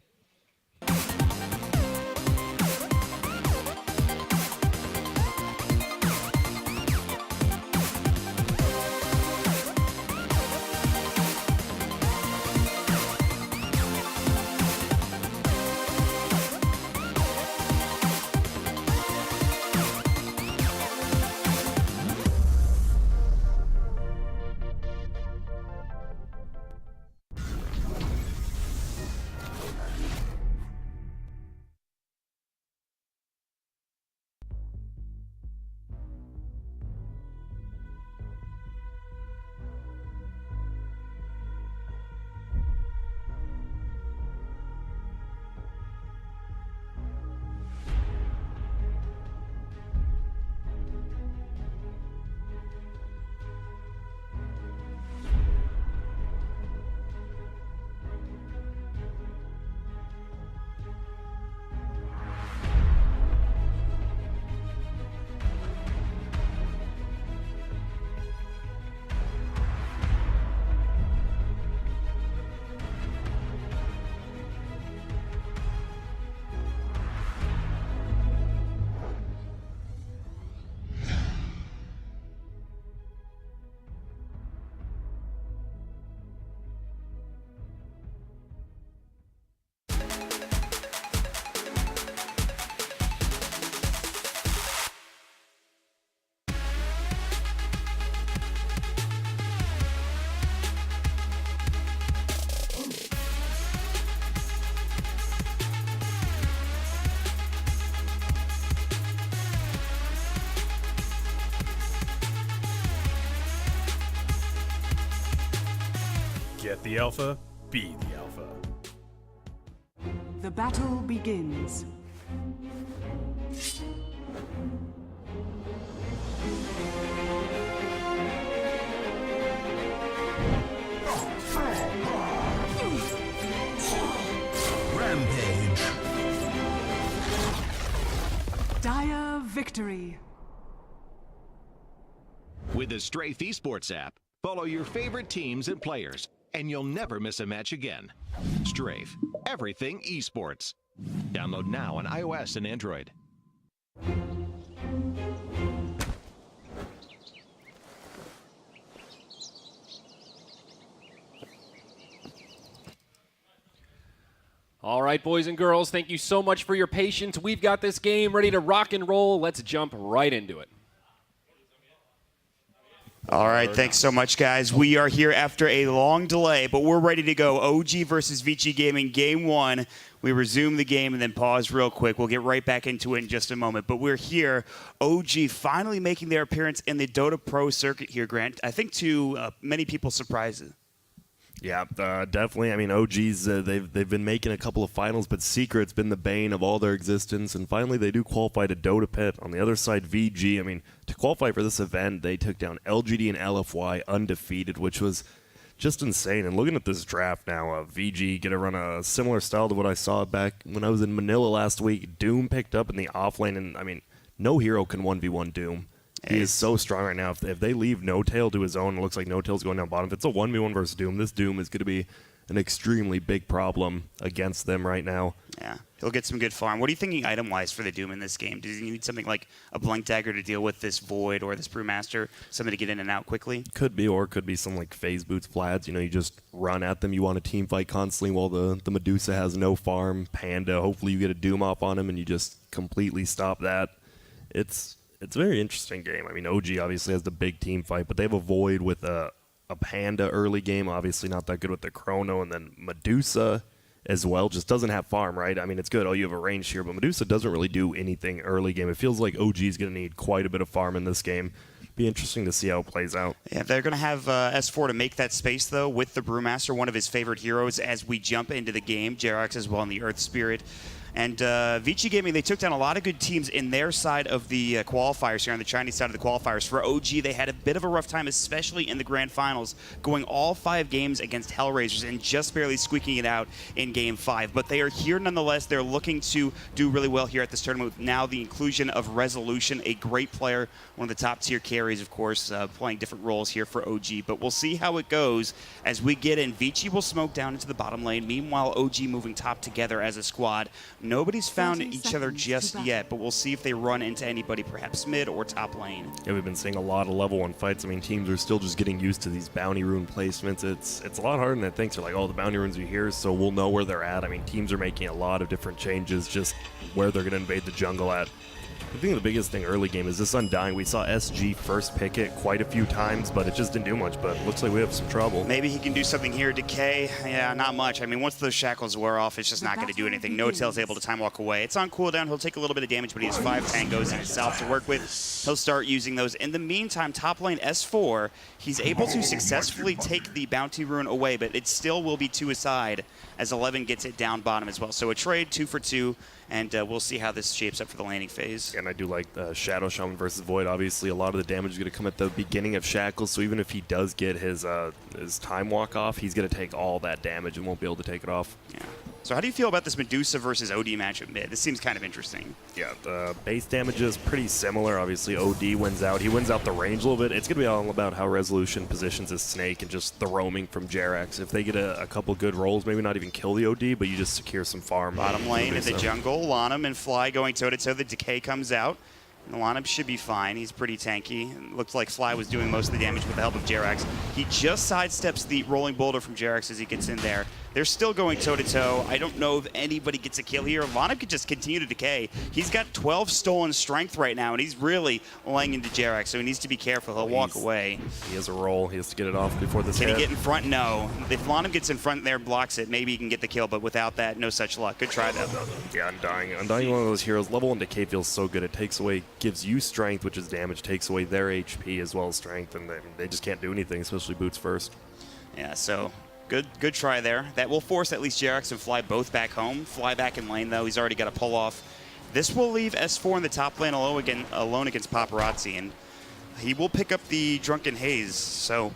Get the alpha, be the alpha. The battle begins. Rampage. Dire victory. With the Strafe Esports app, follow your favorite teams and players, and you'll never miss a match again. Strafe, everything esports. Download now on iOS and Android. All right, boys and girls, thank you so much for your patience. We've got this game ready to rock and roll. Let's jump right into it. All right, thanks so much, guys. We are here after a long delay, but we're ready to go. OG versus Vici Gaming, Game 1. We resume the game and then pause real quick. We'll get right back into it in just a moment. But we're here. OG finally making their appearance in the Dota Pro circuit here, Grant. I think to many people's surprises. Yeah, definitely. I mean, OG's, they've been making a couple of finals, but Secret's been the bane of all their existence. And finally, they do qualify to Dota Pit. On the other side, VG, I mean, to qualify for this event, they took down LGD and LFY undefeated, which was just insane. And looking at this draft now, VG going to run a similar style to what I saw back when I was in Manila last week. Doom picked up in the offlane, and I mean, no hero can 1v1 Doom. He is so strong right now. If they leave No Tail to his own, it looks like No Tail's going down bottom. If it's a 1v1 versus Doom, this Doom is going to be an extremely big problem against them right now. Yeah, he'll get some good farm. What are you thinking item-wise for the Doom in this game? Does he need something like a Blink Dagger to deal with this Void or this Brewmaster, something to get in and out quickly? Could be, or could be some like Phase Boots, Vlads. You know, you just run at them. You want a team fight constantly while the Medusa has no farm. Panda, hopefully you get a Doom off on him and you just completely stop that. It's a very interesting game. I mean, OG obviously has the big team fight, but they have a Void with a Panda early game, obviously not that good with the Chrono, and then Medusa as well just doesn't have farm, right? I mean, it's good. Oh, you have a range here, but Medusa doesn't really do anything early game. It feels like OG is going to need quite a bit of farm in this game. be interesting to see how it plays out. Yeah, they're going to have S4 to make that space, though, with the Brewmaster, one of his favorite heroes, as we jump into the game. Jerax as well in the Earth Spirit. And Vici Gaming, they took down a lot of good teams in their side of the qualifiers here, on the Chinese side of the qualifiers. For OG, they had a bit of a rough time, especially in the grand finals, going all 5 games against Hellraisers and just barely squeaking it out in Game 5. But they are here nonetheless. They're looking to do really well here at this tournament with now the inclusion of Resolution, a great player, one of the top tier carries, of course, playing different roles here for OG. But we'll see how it goes as we get in. Vici will smoke down into the bottom lane. Meanwhile, OG moving top together as a squad. Nobody's found each other just yet, but we'll see if they run into anybody, perhaps mid or top lane. Yeah, we've been seeing a lot of level 1 fights. I mean, teams are still just getting used to these bounty rune placements. It's a lot harder than I think. They're like, oh, the bounty runes are here, so we'll know where they're at. I mean, teams are making a lot of different changes, just where they're going to invade the jungle at. I think the biggest thing early game is this Undying. We saw SG first pick it quite a few times, but it just didn't do much. But it looks like we have some trouble. Maybe he can do something here. Decay, yeah, not much. I mean, once those shackles wear off, it's just not going to do anything. No-Tail's able to time walk away. It's on cooldown. He'll take a little bit of damage, but he has 5 tangos himself to work with. He'll start using those. In the meantime, top lane S4, he's able to successfully take the bounty rune away, but it still will be to his side as 11 gets it down bottom as well. So a trade, 2 for 2. And we'll see how this shapes up for the landing phase. And I do like Shadow Shaman versus Void. Obviously, a lot of the damage is going to come at the beginning of Shackles, so even if he does get his time walk off, he's going to take all that damage and won't be able to take it off. Yeah. So how do you feel about this Medusa versus OD matchup mid? This seems kind of interesting. Yeah, the base damage is pretty similar. Obviously, OD wins out. He wins out the range a little bit. It's going to be all about how Resolution positions his Snake and just the roaming from Jerax. If they get a couple good rolls, maybe not even kill the OD, but you just secure some farm. Bottom lane in the jungle, Lanham and Fly going toe-to-toe. The Decay comes out. And Lanham should be fine. He's pretty tanky. It looked like Fly was doing most of the damage with the help of Jerax. He just sidesteps the rolling boulder from Jerax as he gets in there. They're still going toe-to-toe. I don't know if anybody gets a kill here. Lanham could just continue to decay. He's got 12 stolen strength right now, and he's really laying into Jerax, so he needs to be careful. He'll walk away. He has a roll. He has to get it off before this Can hit. he get in front? No. If Lanham gets in front there and blocks it, maybe he can get the kill, but without that, no such luck. Good try, though. Yeah, Undying. Undying, one of those heroes. Level 1 Decay feels so good. It takes away, gives you strength, which is damage, takes away their HP as well as strength, and they just can't do anything, especially boots first. Yeah, so good try there. That will force at least Jerax and Fly both back home. Fly back in lane, though. He's already got a pull off. This will leave S4 in the top lane alone against Paparazzi, and he will pick up the Drunken Haze, so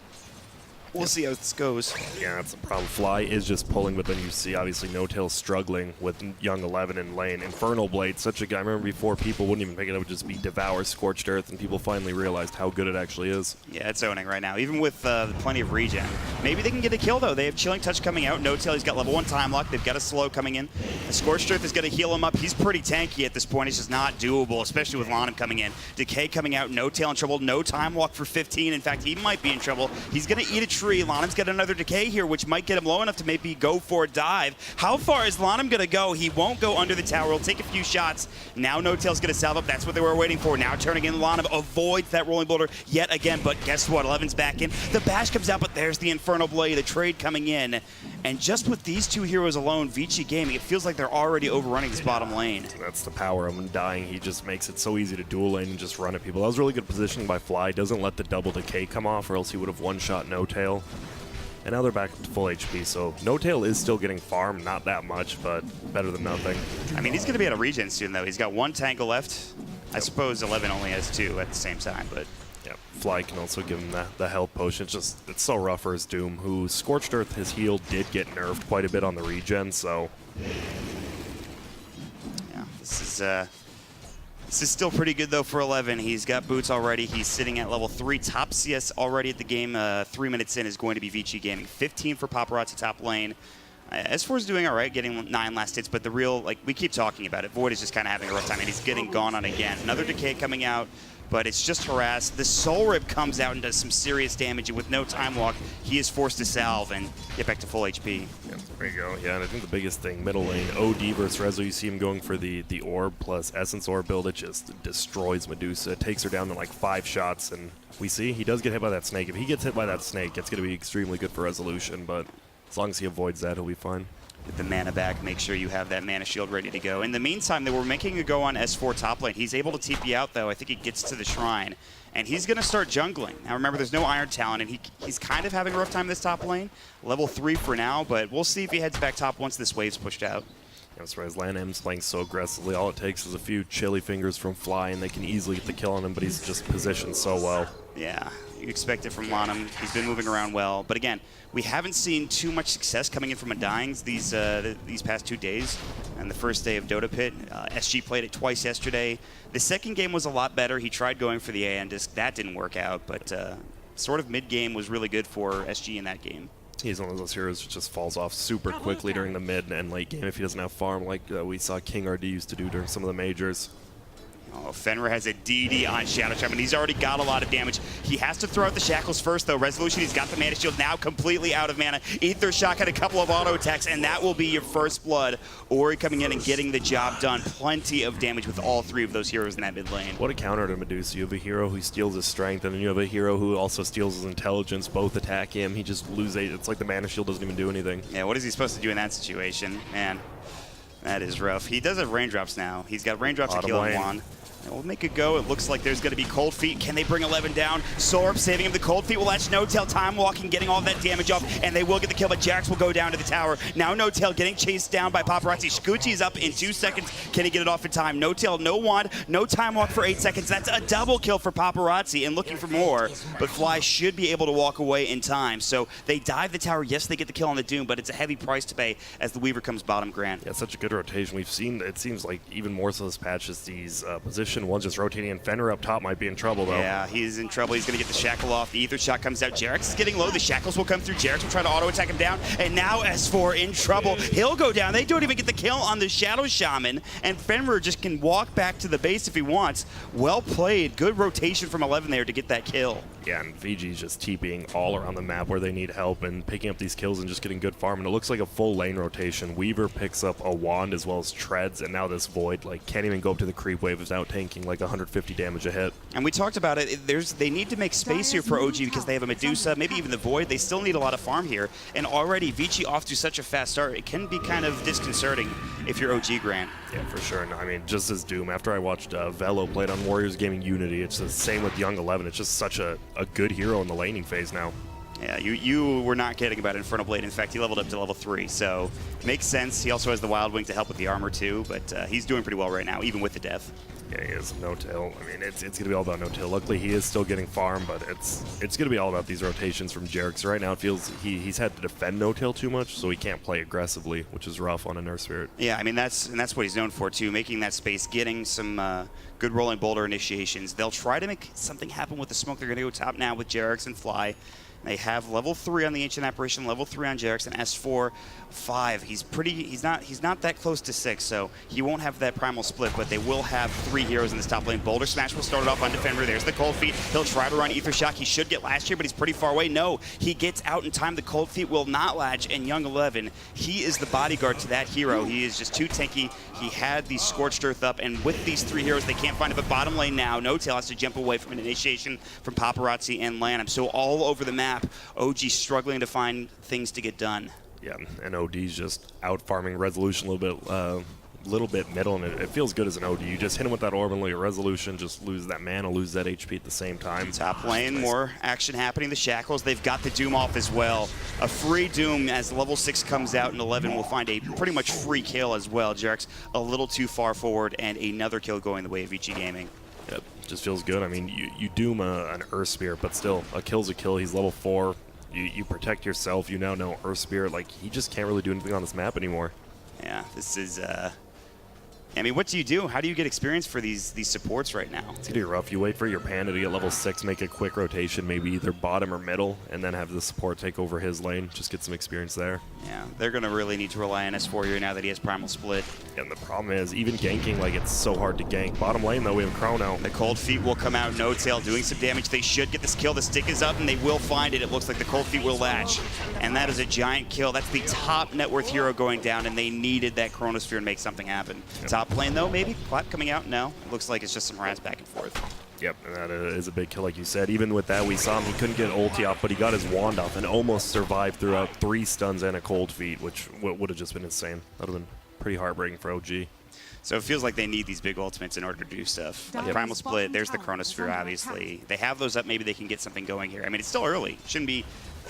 we'll see how this goes. Yeah, that's the problem. Fly is just pulling, but then you see, obviously, No-Tail struggling with young 11 in lane. Infernal Blade, such a guy. I remember before, people wouldn't even pick it up. It would just be Devour, Scorched Earth, and people finally realized how good it actually is. Yeah, it's owning right now, even with plenty of regen. Maybe they can get a kill, though. They have Chilling Touch coming out. No-Tail, he's got level 1 time lock. They've got a slow coming in. The Scorched Earth is going to heal him up. He's pretty tanky at this point. It's just not doable, especially with Lanham coming in. Decay coming out. No-Tail in trouble. No time walk for 15. In fact, he might be in trouble. He's going to eat a tree. Lanham's got another Decay here, which might get him low enough to maybe go for a dive. How far is Lanham going to go? He won't go under the tower. He'll take a few shots. Now No-Tail's going to salve up. That's what they were waiting for. Now turning in, Lanham avoids that rolling boulder yet again, but guess what? 11's back in. The bash comes out, but there's the Infernal Blade, the trade coming in. And just with these 2 heroes alone, Vici Gaming, it feels like they're already overrunning this bottom lane. That's the power of Undying. He just makes it so easy to dual lane and just run at people. That was really good positioning by Fly. Doesn't let the double Decay come off, or else he would have one-shot No-Tail. And now they're back to full HP, so No-Tail is still getting farm, not that much, but better than nothing. I mean, he's going to be out of regen soon, though. He's got 1 tangle left. I suppose 11 only has 2 at the same time, but... Yeah, Fly can also give him the health potion. It's so rough for his Doom, who Scorched Earth, his heal did get nerfed quite a bit on the regen, so... Yeah, this is still pretty good, though, for 11. He's got boots already. He's sitting at level 3. Top CS already at the game. 3 minutes in is going to be Vici Gaming. 15 for Paparazzi top lane. S4 is doing all right, getting 9 last hits, but the real, like, we keep talking about it. Void is just kind of having a rough time, and he's getting gone on again. Another Decay coming out, but it's just harassed. The Soul Rip comes out and does some serious damage, and with no time walk, he is forced to salve and get back to full HP. Yeah, there you go. Yeah, and I think the biggest thing, middle lane, OD versus Rezo, you see him going for the Orb plus Essence Orb build. It just destroys Medusa. It takes her down to like 5 shots, and we see he does get hit by that snake. If he gets hit by that snake, it's going to be extremely good for Resolution, but as long as he avoids that, he'll be fine. Get the mana back, make sure you have that mana shield ready to go. In the meantime, they were making a go on S4 top lane. He's able to TP out, though. I think he gets to the shrine. And he's going to start jungling. Now, remember, there's no Iron Talon, and he's kind of having a rough time this top lane. Level 3 for now, but we'll see if he heads back top once this wave's pushed out. That's right, his LAN's playing so aggressively. All it takes is a few chilly fingers from Fly, and they can easily get the kill on him, but he's just positioned so well. Yeah, you expect it from Lanham. He's been moving around well. But again, we haven't seen too much success coming in from Undyings these past 2 days. And the first day of Dota Pit, SG played it twice yesterday. The second game was a lot better. He tried going for the AN disc. That didn't work out, but sort of mid-game was really good for SG in that game. He's one of those heroes who just falls off super quickly during the mid and late game if he doesn't have farm like we saw King RD used to do during some of the majors. Oh, Fenrir has a DD on Shadow Shaman. He's already got a lot of damage. He has to throw out the Shackles first, though. Resolution, he's got the Mana Shield now completely out of mana. Aether Shock had a couple of auto attacks, and that will be your first blood. Ori coming in and getting the job done. Plenty of damage with all 3 of those heroes in that mid lane. What a counter to Medusa. You have a hero who steals his strength, and then you have a hero who also steals his intelligence. Both attack him. He just loses. It's like the Mana Shield doesn't even do anything. Yeah, what is he supposed to do in that situation? Man, that is rough. He does have raindrops now. He's got raindrops to kill him on. We'll make a go. It looks like there's going to be Cold Feet. Can they bring 11 down? Sorb saving him. The Cold Feet will latch No-Tail, time walking, getting all that damage off, and they will get the kill, but Jax will go down to the tower. Now No-Tail getting chased down by Paparazzi. Scucci is up in 2 seconds. Can he get it off in time? No-Tail, no wand, no time walk for 8 seconds. That's a double kill for Paparazzi and looking for more, but Fly should be able to walk away in time. So they dive the tower. Yes, they get the kill on the Doom, but it's a heavy price to pay as the Weaver comes bottom Grand. Yeah, such a good rotation. We've seen, it seems like even more so this patch is these position ones just rotating, and Fenrir up top might be in trouble, though. Yeah, he's in trouble. He's going to get the Shackle off. The Aether Shot comes out. Jerax is getting low. The Shackles will come through. Jerax will try to auto-attack him down, and now S4 in trouble. He'll go down. They don't even get the kill on the Shadow Shaman, and Fenrir just can walk back to the base if he wants. Well played. Good rotation from 11 there to get that kill. Yeah, and Vigi's just TPing all around the map where they need help and picking up these kills and just getting good farm. And it looks like a full lane rotation. Weaver picks up a wand as well as treads, and now this Void can't even go up to the creep wave without tanking 150 damage a hit. And we talked about it. They need to make space here for OG because they have a Medusa, maybe even the Void. They still need a lot of farm here. And already Vici off to such a fast start. It can be kind of disconcerting if you're OG Grant. Yeah, for sure. No, I mean, just as Doom, after I watched Velo played on Warriors Gaming Unity, it's the same with Young 11. It's just such a good hero in the laning phase now. Yeah, you were not kidding about Infernal Blade. In fact, he leveled up to level 3, so makes sense. He also has the Wild Wing to help with the armor too, but he's doing pretty well right now, even with the death. Yeah, he is. No-Tail. I mean, it's going to be all about No-Tail. Luckily, he is still getting farm, but it's going to be all about these rotations from Jerax. Right now, it feels he's had to defend No-Tail too much, so he can't play aggressively, which is rough on a Nurse Spirit. Yeah, I mean, that's what he's known for, too, making that space, getting some good rolling boulder initiations. They'll try to make something happen with the smoke. They're going to go top now with Jerax and Fly. They have level 3 on the Ancient Apparition, level 3 on Jerax, and S4, 5. He's not that close to 6, so he won't have that primal split, but they will have 3 heroes in this top lane. Boulder Smash will start it off on Defender. There's the Cold Feet. He'll try to run Aether Shock. He should get last here, but he's pretty far away. No, he gets out in time. The Cold Feet will not latch, and Young 11, he is the bodyguard to that hero. He is just too tanky. He had the Scorched Earth up, and with these 3 heroes, they can't find it. But bottom lane now, No-Tail has to jump away from an initiation from Paparazzi and Lanham. So all over the map, OG struggling to find things to get done. Yeah, and OD's just out farming Resolution a little bit middle, and it feels good as an OD. You just hit him with that orb and your Resolution, just lose that mana, lose that HP at the same time. Top lane, more action happening. The Shackles, they've got the Doom off as well. A free Doom as level 6 comes out, and 11 will find a pretty much free kill as well. Jerax a little too far forward, and another kill going the way of Vici Gaming. Yep, just feels good. I mean, you Doom an Earth Spirit, but still, a kill's a kill. He's level 4. You protect yourself. You now know Earth Spirit. He just can't really do anything on this map anymore. Yeah, this is... I mean, what do you do? How do you get experience for these supports right now? It's going to be rough. You wait for your Panda to get level 6, make a quick rotation, maybe either bottom or middle, and then have the support take over his lane. Just get some experience there. Yeah, they're going to really need to rely on S4 here now that he has Primal Split. And the problem is, even ganking, it's so hard to gank. Bottom lane, though, we have Chrono. The Cold Feet will come out, No-Tail doing some damage. They should get this kill. The stick is up, and they will find it. It looks like the Cold Feet will latch. And that is a giant kill. That's the top net worth hero going down, and they needed that Chronosphere to make something happen. Yep. Top lane, though, maybe? Clap coming out? No. It looks like it's just some harass back and forth. Yep, and that is a big kill, like you said. Even with that, we saw him, he couldn't get ulti off, but he got his wand off and almost survived throughout 3 stuns and a cold feet, which would have just been insane. That would have been pretty heartbreaking for OG. So it feels like they need these big ultimates in order to do stuff. Like Primal Split, there's the Chronosphere, obviously. They have those up, maybe they can get something going here. I mean, it's still early. Shouldn't be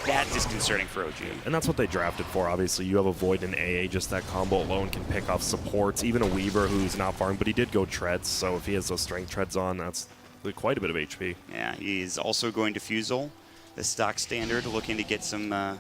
that disconcerting for OG. And that's what they drafted for, obviously. You have a Void and AA, just that combo alone can pick off supports. Even a Weaver who's not farming, but he did go treads, so if he has those strength treads on, that's quite a bit of HP. Yeah, he's also going to Fusel, the stock standard, looking to get some...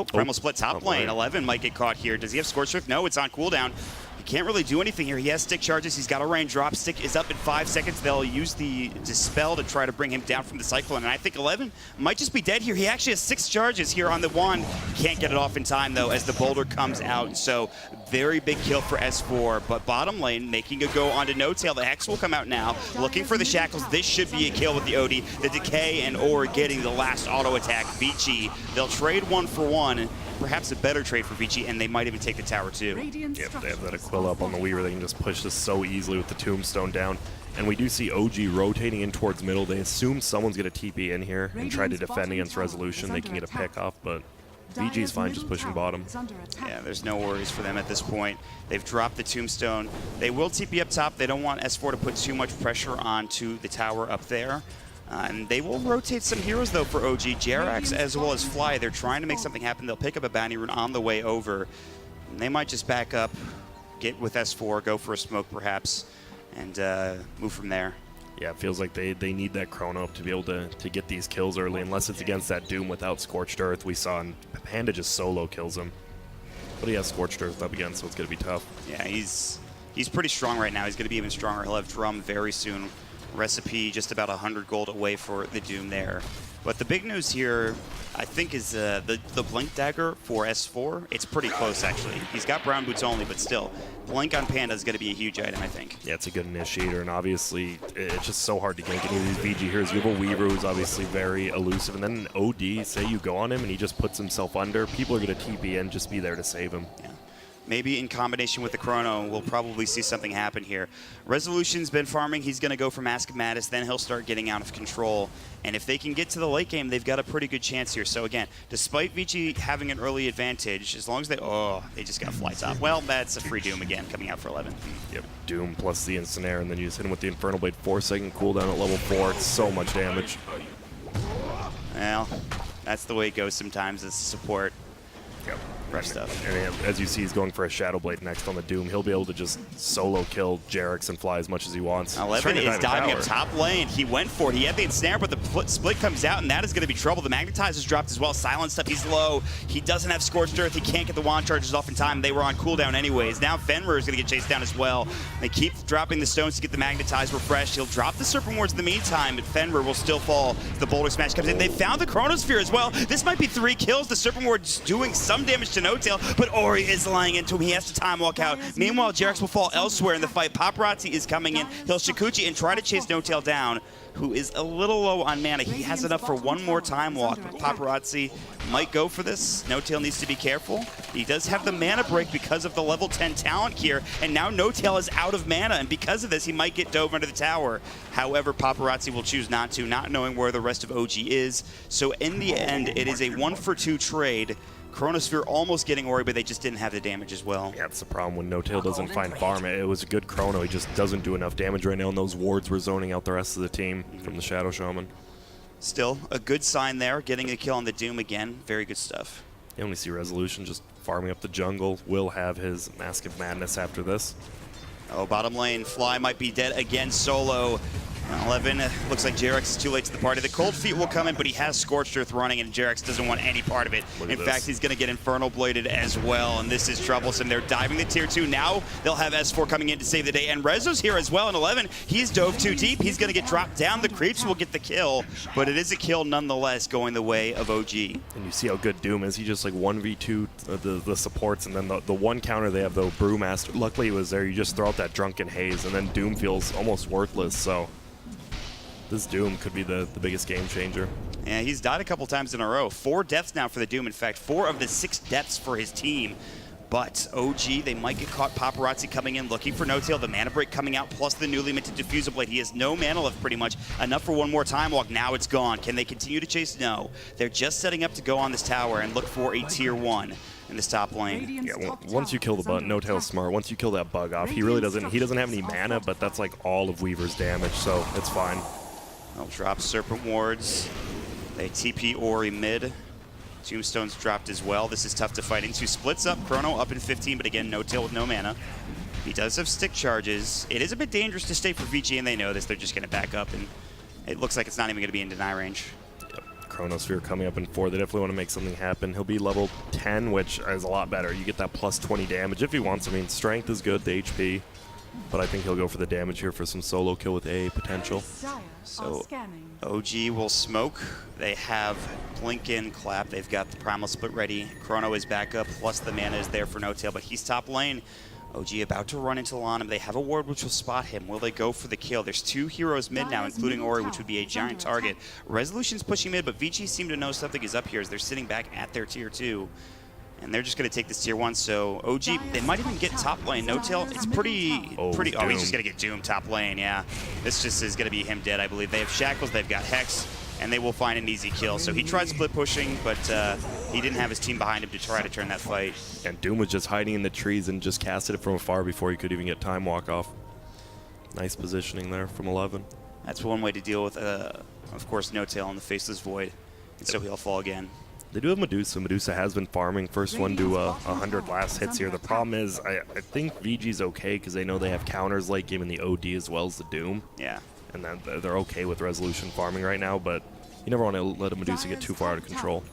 Primal Split top lane. 11 might get caught here. Does he have Scorch Swift? No, it's on cooldown. He can't really do anything here. He has stick charges. He's got a raindrop. Stick is up in 5 seconds. They'll use the Dispel to try to bring him down from the Cyclone. And I think 11 might just be dead here. He actually has 6 charges here on the wand. He can't get it off in time, though, as the boulder comes out. So very big kill for S4. But bottom lane making a go onto No-Tail. The Hex will come out now. Looking for the Shackles. This should be a kill with the OD. The Decay and Or getting the last auto attack. Vici, they'll trade 1 for 1. Perhaps a better trade for Vici, and they might even take the tower too. Yep, they have that Aquila up on the Weaver. They can just push this so easily with the Tombstone down. And we do see OG rotating in towards middle. They assume someone's going to TP in here and try to defend against Resolution. They can get a pick off, but VG's fine just pushing bottom. Yeah, there's no worries for them at this point. They've dropped the Tombstone. They will TP up top. They don't want S4 to put too much pressure onto the tower up there. And they will rotate some heroes, though, for OG. Jerax as well as Fly. They're trying to make something happen. They'll pick up a bounty rune on the way over. And they might just back up, get with S4, go for a smoke perhaps, and move from there. Yeah, it feels like they need that Chrono up to be able to get these kills early, unless it's against that Doom without Scorched Earth. We saw and Panda just solo kills him. But he has Scorched Earth up again, so it's going to be tough. Yeah, he's pretty strong right now. He's going to be even stronger. He'll have Drum very soon. Recipe just about 100 gold away for the Doom there. But the big news here, I think, is the Blink Dagger for S4. It's pretty close, actually. He's got Brown Boots only, but still. Blink on Panda is going to be a huge item, I think. Yeah, it's a good initiator, and obviously, it's just so hard to gank any of these VG heroes. You have a Weaver who's obviously very elusive, and then an OD, say you go on him and he just puts himself under, people are going to TP in, just be there to save him. Yeah. Maybe in combination with the Chrono, we'll probably see something happen here. Resolution's been farming. He's going to go for Mask of Madness. Then he'll start getting out of control. And if they can get to the late game, they've got a pretty good chance here. So again, despite Vici having an early advantage, as long as they... Oh, they just got fly top. Well, that's a free Doom again, coming out for 11. Yep, Doom plus the Instant Air, and then you just hit him with the Infernal Blade. 4-second cooldown at level 4. It's so much damage. Well, that's the way it goes sometimes as support. Yep. Stuff. And as you see, he's going for a Shadow Blade next on the Doom. He'll be able to just solo kill Jerax and Fly as much as he wants. 11 is diving up top lane. He went for it. He had the ensnare, but the split comes out, and that is going to be trouble. The Magnetizer's dropped as well. Silence stuff. He's low. He doesn't have Scorched Earth. He can't get the wand charges off in time. They were on cooldown anyways. Now Fenrir is going to get chased down as well. They keep dropping the stones to get the Magnetize refreshed. He'll drop the Serpent Wards in the meantime, but Fenrir will still fall. The Boulder Smash comes in. They found the Chronosphere as well. This might be 3 kills. The Serpent Ward's doing some damage to No-Tail, but Ori is lying into him. He has to time walk out. Meanwhile, Jerax will fall elsewhere in the fight. Paparazzi is coming in. He'll Shikuchi and try to chase No-Tail down, who is a little low on mana. He has enough for one more time walk, but Paparazzi might go for this. No-Tail needs to be careful. He does have the mana break because of the level 10 talent here, and now No-Tail is out of mana, and because of this, he might get dove under the tower. However, Paparazzi will choose not to, not knowing where the rest of OG is. So in the end, it is a 1-for-2 trade. Chronosphere almost getting Ori, but they just didn't have the damage as well. Yeah, that's the problem when No-Tail doesn't find farm. It was a good Chrono. He just doesn't do enough damage right now, and those wards were zoning out the rest of the team from the Shadow Shaman. Still, a good sign there, getting a kill on the Doom again. Very good stuff. Yeah, when we see Resolution just farming up the jungle, will have his Mask of Madness after this. Oh, bottom lane, Fly might be dead again solo. 11, looks like Jerax is too late to the party. The Cold Feet will come in, but he has Scorched Earth running, and Jerax doesn't want any part of it. In fact, he's going to get Infernal Bladed as well, and this is troublesome. They're diving the tier 2. Now they'll have S4 coming in to save the day, and Rezo's here as well in 11. He's dove too deep. He's going to get dropped down. The creeps will get the kill, but it is a kill nonetheless going the way of OG. And you see how good Doom is. He just like 1v2 the supports, and then the one counter they have, though, Brewmaster. Luckily, it was there. You just throw out that Drunken Haze, and then Doom feels almost worthless, so... This Doom could be the biggest game changer. Yeah, he's died a couple times in a row. 4 deaths now for the Doom. In fact, 4 of the 6 deaths for his team. But OG, they might get caught. Paparazzi coming in, looking for no-tail. The mana break coming out, plus the newly minted Diffusal Blade. He has no mana left, pretty much. Enough for one more time walk. Now it's gone. Can they continue to chase? No. They're just setting up to go on this tower and look for a tier 1 in this top lane. Yeah, once you kill the button, no-tail's smart. Once you kill that bug off, he doesn't have any mana, but that's like all of Weaver's damage, so it's fine. They'll drop Serpent Wards. They TP Ori mid. Tombstone's dropped as well. This is tough to fight into. Splits up. Chrono up in 15, but again, no-tail with no mana. He does have stick charges. It is a bit dangerous to stay for Vici, and they know this. They're just going to back up, and it looks like it's not even going to be in deny range. Yep. Chronosphere coming up in 4. They definitely want to make something happen. He'll be level 10, which is a lot better. You get that plus 20 damage if he wants. I mean, strength is good, the HP. But I think he'll go for the damage here for some solo kill with A potential. So OG will smoke. They have Blink in, Clap. They've got the Primal Split ready. Chrono is back up, plus the mana is there for no-tail, but he's top lane. OG about to run into Lanham. They have a ward which will spot him. Will they go for the kill? There's 2 heroes mid now, including Ori, which would be a giant target. Resolution's pushing mid, but Vici seem to know something is up here as they're sitting back at their tier 2. And they're just going to take this tier 1, so OG, they might even get top lane. No-tail, it's pretty, oh, he's just going to get doomed top lane, yeah. This just is going to be him dead, I believe. They have Shackles, they've got Hex, and they will find an easy kill. So he tried split pushing, but he didn't have his team behind him to try to turn that fight. And Doom was just hiding in the trees and just casted it from afar before he could even get time walk off. Nice positioning there from 11. That's one way to deal with, of course, no-tail in the Faceless Void, and so he'll fall again. They do have Medusa. Medusa has been farming. First one to 100 last hits here. The problem is, I think VG's okay because they know they have counters late game in the OD as well as the Doom. Yeah. And then they're okay with Resolution farming right now, but you never want to let a Medusa get too far out of control.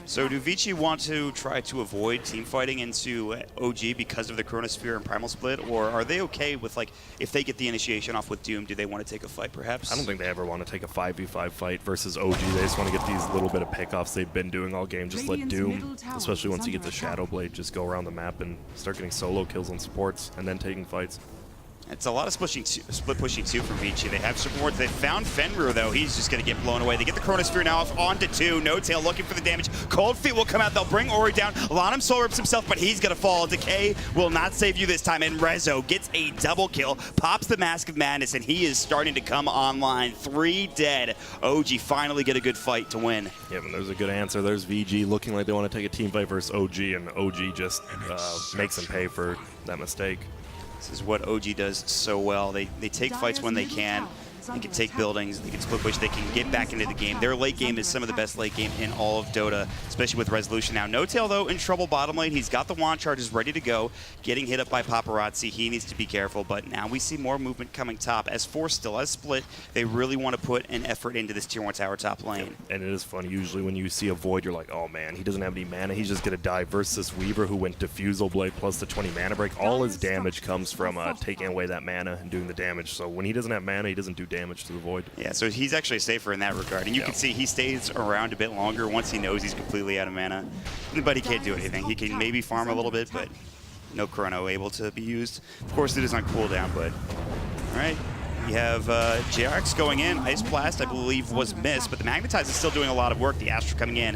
So do Vici want to try to avoid team fighting into OG because of the Chronosphere and Primal Split, or are they okay with, like, if they get the initiation off with Doom, do they want to take a fight perhaps? I don't think they ever want to take a 5v5 fight versus OG. They just want to get these little bit of pickoffs they've been doing all game. Just let Doom, especially once you get the Shadow Blade, just go around the map and start getting solo kills on supports and then taking fights. It's a lot of split pushing too from Vici. They have some wards. They found Fenrir though. He's just going to get blown away. They get the Chronosphere now off onto 2. No-tail looking for the damage. Cold Feet will come out. They'll bring Ori down. Lanham soul rips himself, but he's going to fall. Decay will not save you this time. And Rezo gets a double kill. Pops the Mask of Madness, and he is starting to come online. 3 dead. OG finally get a good fight to win. Yeah, and there's a good answer. There's VG looking like they want to take a team fight versus OG, and OG just makes them pay for that mistake. This is what OG does so well. They take fights when they can. They can take buildings, they can split push, they can get back into the game. Their late game is some of the best late game in all of Dota, especially with Resolution now. No-tail, though, in trouble bottom lane. He's got the wand charges ready to go. Getting hit up by Paparazzi. He needs to be careful, but now we see more movement coming top. S4 still has split. They really want to put an effort into this tier 1 tower top lane. And it is funny. Usually when you see a Void, you're like, oh, man, he doesn't have any mana. He's just going to die versus Weaver, who went Diffusal Blade plus the 20 mana break. All his damage comes from taking away that mana and doing the damage. So when he doesn't have mana, he doesn't do damage to the Void. Yeah, so he's actually safer in that regard. And you can see he stays around a bit longer once he knows he's completely out of mana. But he can't do anything. He can maybe farm a little bit, but no Chrono able to be used. Of course, it is on cooldown, but all right. We have JRX going in. Ice Blast, I believe, was missed, but the Magnetize is still doing a lot of work. The Astra coming in.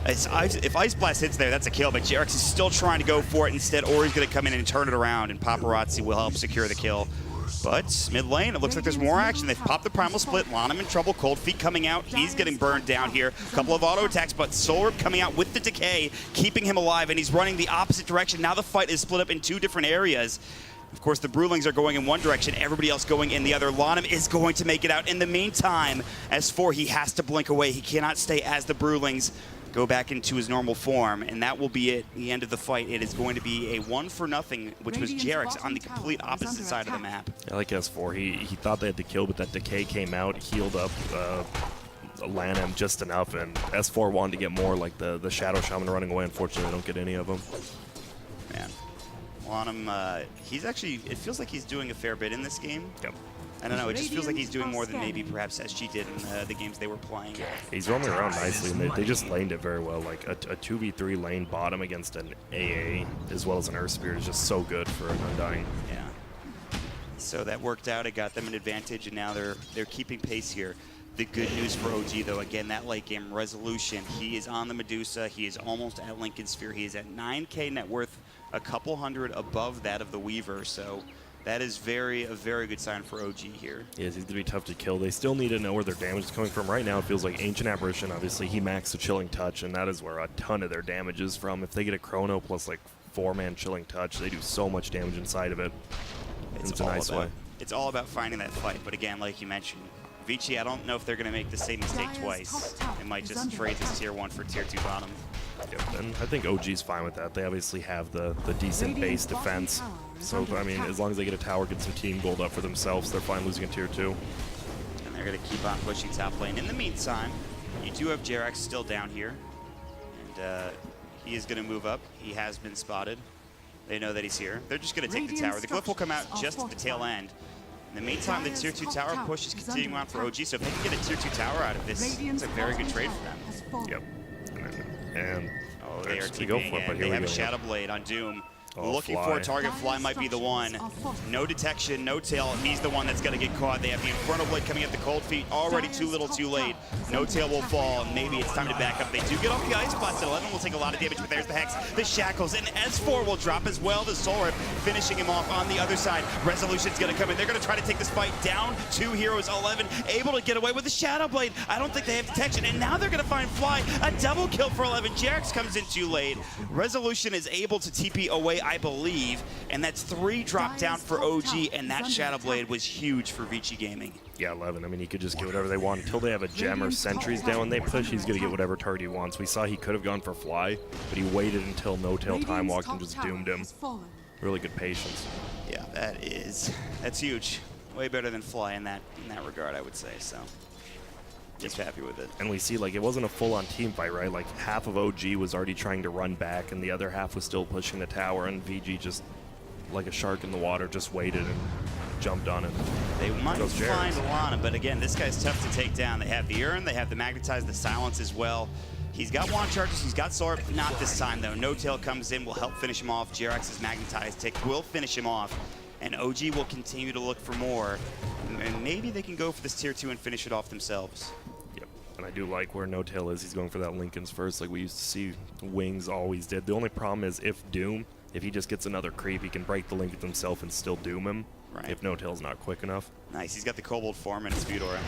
If Ice Blast hits there, that's a kill, but JRX is still trying to go for it. Instead, Ori's going to come in and turn it around, and Paparazzi will help secure the kill. But mid lane, it looks like there's more action. They've popped the Primal Split. Lanham in trouble. Cold Feet coming out. He's getting burned down here. A couple of auto attacks, but Soul Rip coming out with the Decay, keeping him alive, and he's running the opposite direction. Now the fight is split up in 2 different areas. Of course, the Brewlings are going in one direction, everybody else going in the other. Lanham is going to make it out. In the meantime, S4, he has to blink away. He cannot stay as the Brewlings go back into his normal form, and that will be it, the end of the fight. It is going to be a 1-for-0, which was JRX on the complete opposite side of the map. I like S4. He thought they had the kill, but that Decay came out, healed up Lanham just enough, and S4 wanted to get more, like the Shadow Shaman running away. Unfortunately, they don't get any of them. Man. Lanham, he's actually, it feels like he's doing a fair bit in this game. Yep. I don't know, it just feels like he's doing more than maybe perhaps SG did in the games they were playing. He's roaming around nicely, and they just laned it very well. Like a 2v3 lane bottom against an AA as well as an Earth Spirit is just so good for an Undying. Yeah. So that worked out. It got them an advantage, and now they're keeping pace here. The good news for OG, though, again, that late game Resolution, he is on the Medusa. He is almost at Lincoln Sphere. He is at 9K net worth a couple hundred above that of the Weaver, so that is a very good sign for OG here. Yes, he's going to be tough to kill. They still need to know where their damage is coming from. Right now, it feels like Ancient Apparition. Obviously, he maxed the Chilling Touch, and that is where a ton of their damage is from. If they get a Chrono plus, like, 4-man Chilling Touch, they do so much damage inside of it. It's a nice way. It's all about finding that fight, but again, like you mentioned, Vici, I don't know if they're going to make the same mistake twice. They might just trade this tier 1 for tier 2 bottom. Yep, and I think OG's fine with that. They obviously have the decent base defense. So, I mean, as long as they get a tower, get some team gold up for themselves, they're fine losing a tier 2. And they're going to keep on pushing top lane. In the meantime, you do have JerAx still down here. And he is going to move up. He has been spotted. They know that he's here. They're just going to take the tower. The glyph will come out just at the tail end. In the meantime, the tier 2 tower push is continuing on for OG, so if they can get a tier 2 tower out of this, it's a very good trade for them. Yep. And oh, they are to go for it, but they have a Shadow Blade on Doom. Looking for a target. Fly might be the one. No detection, no tail. He's the one that's going to get caught. They have the Infernal Blade coming at the cold feet. Already too little, too late. No tail will fall. Maybe it's time to back up. They do get off the ice bots. 11 will take a lot of damage, but there's the Hex, the Shackles, and S4 will drop as well. The Soul Rip finishing him off on the other side. Resolution's going to come in. They're going to try to take this fight down. 2 heroes. 11 able to get away with the Shadow Blade. I don't think they have detection, and now they're going to find Fly. A double kill for 11. JerAx comes in too late. Resolution is able to TP away, I believe. And that's 3 drop down for OG, and that Shadow Blade was huge for Vici Gaming. Yeah, 11. I mean, he could just get whatever they want. Until they have a gem or sentries down when they push, he's going to get whatever target he wants. We saw he could have gone for Fly, but he waited until no tail time walked and just doomed him. Really good patience. Yeah, that's huge. Way better than Fly in that regard, I would say. So just happy with it. And we see, like, it wasn't a full-on team fight, right? Like, half of OG was already trying to run back, and the other half was still pushing the tower, and VG just, like a shark in the water, just waited and jumped on it. They might find Lana, but again, this guy's tough to take down. They have the Urn, they have the Magnetize, the Silence as well. He's got wand charges, he's got Solar, not this time though. No Tail comes in, will help finish him off. JerAx's Magnetized tick will finish him off, and OG will continue to look for more. And maybe they can go for this tier 2 and finish it off themselves. And I do like where No Tail is. He's going for that Linken's first, like we used to see Wings always did. The only problem is if he just gets another creep, he can break the Linken's himself and still doom him. Right. If No Tail's not quick enough. Nice. He's got the Kobold form and his Feudora.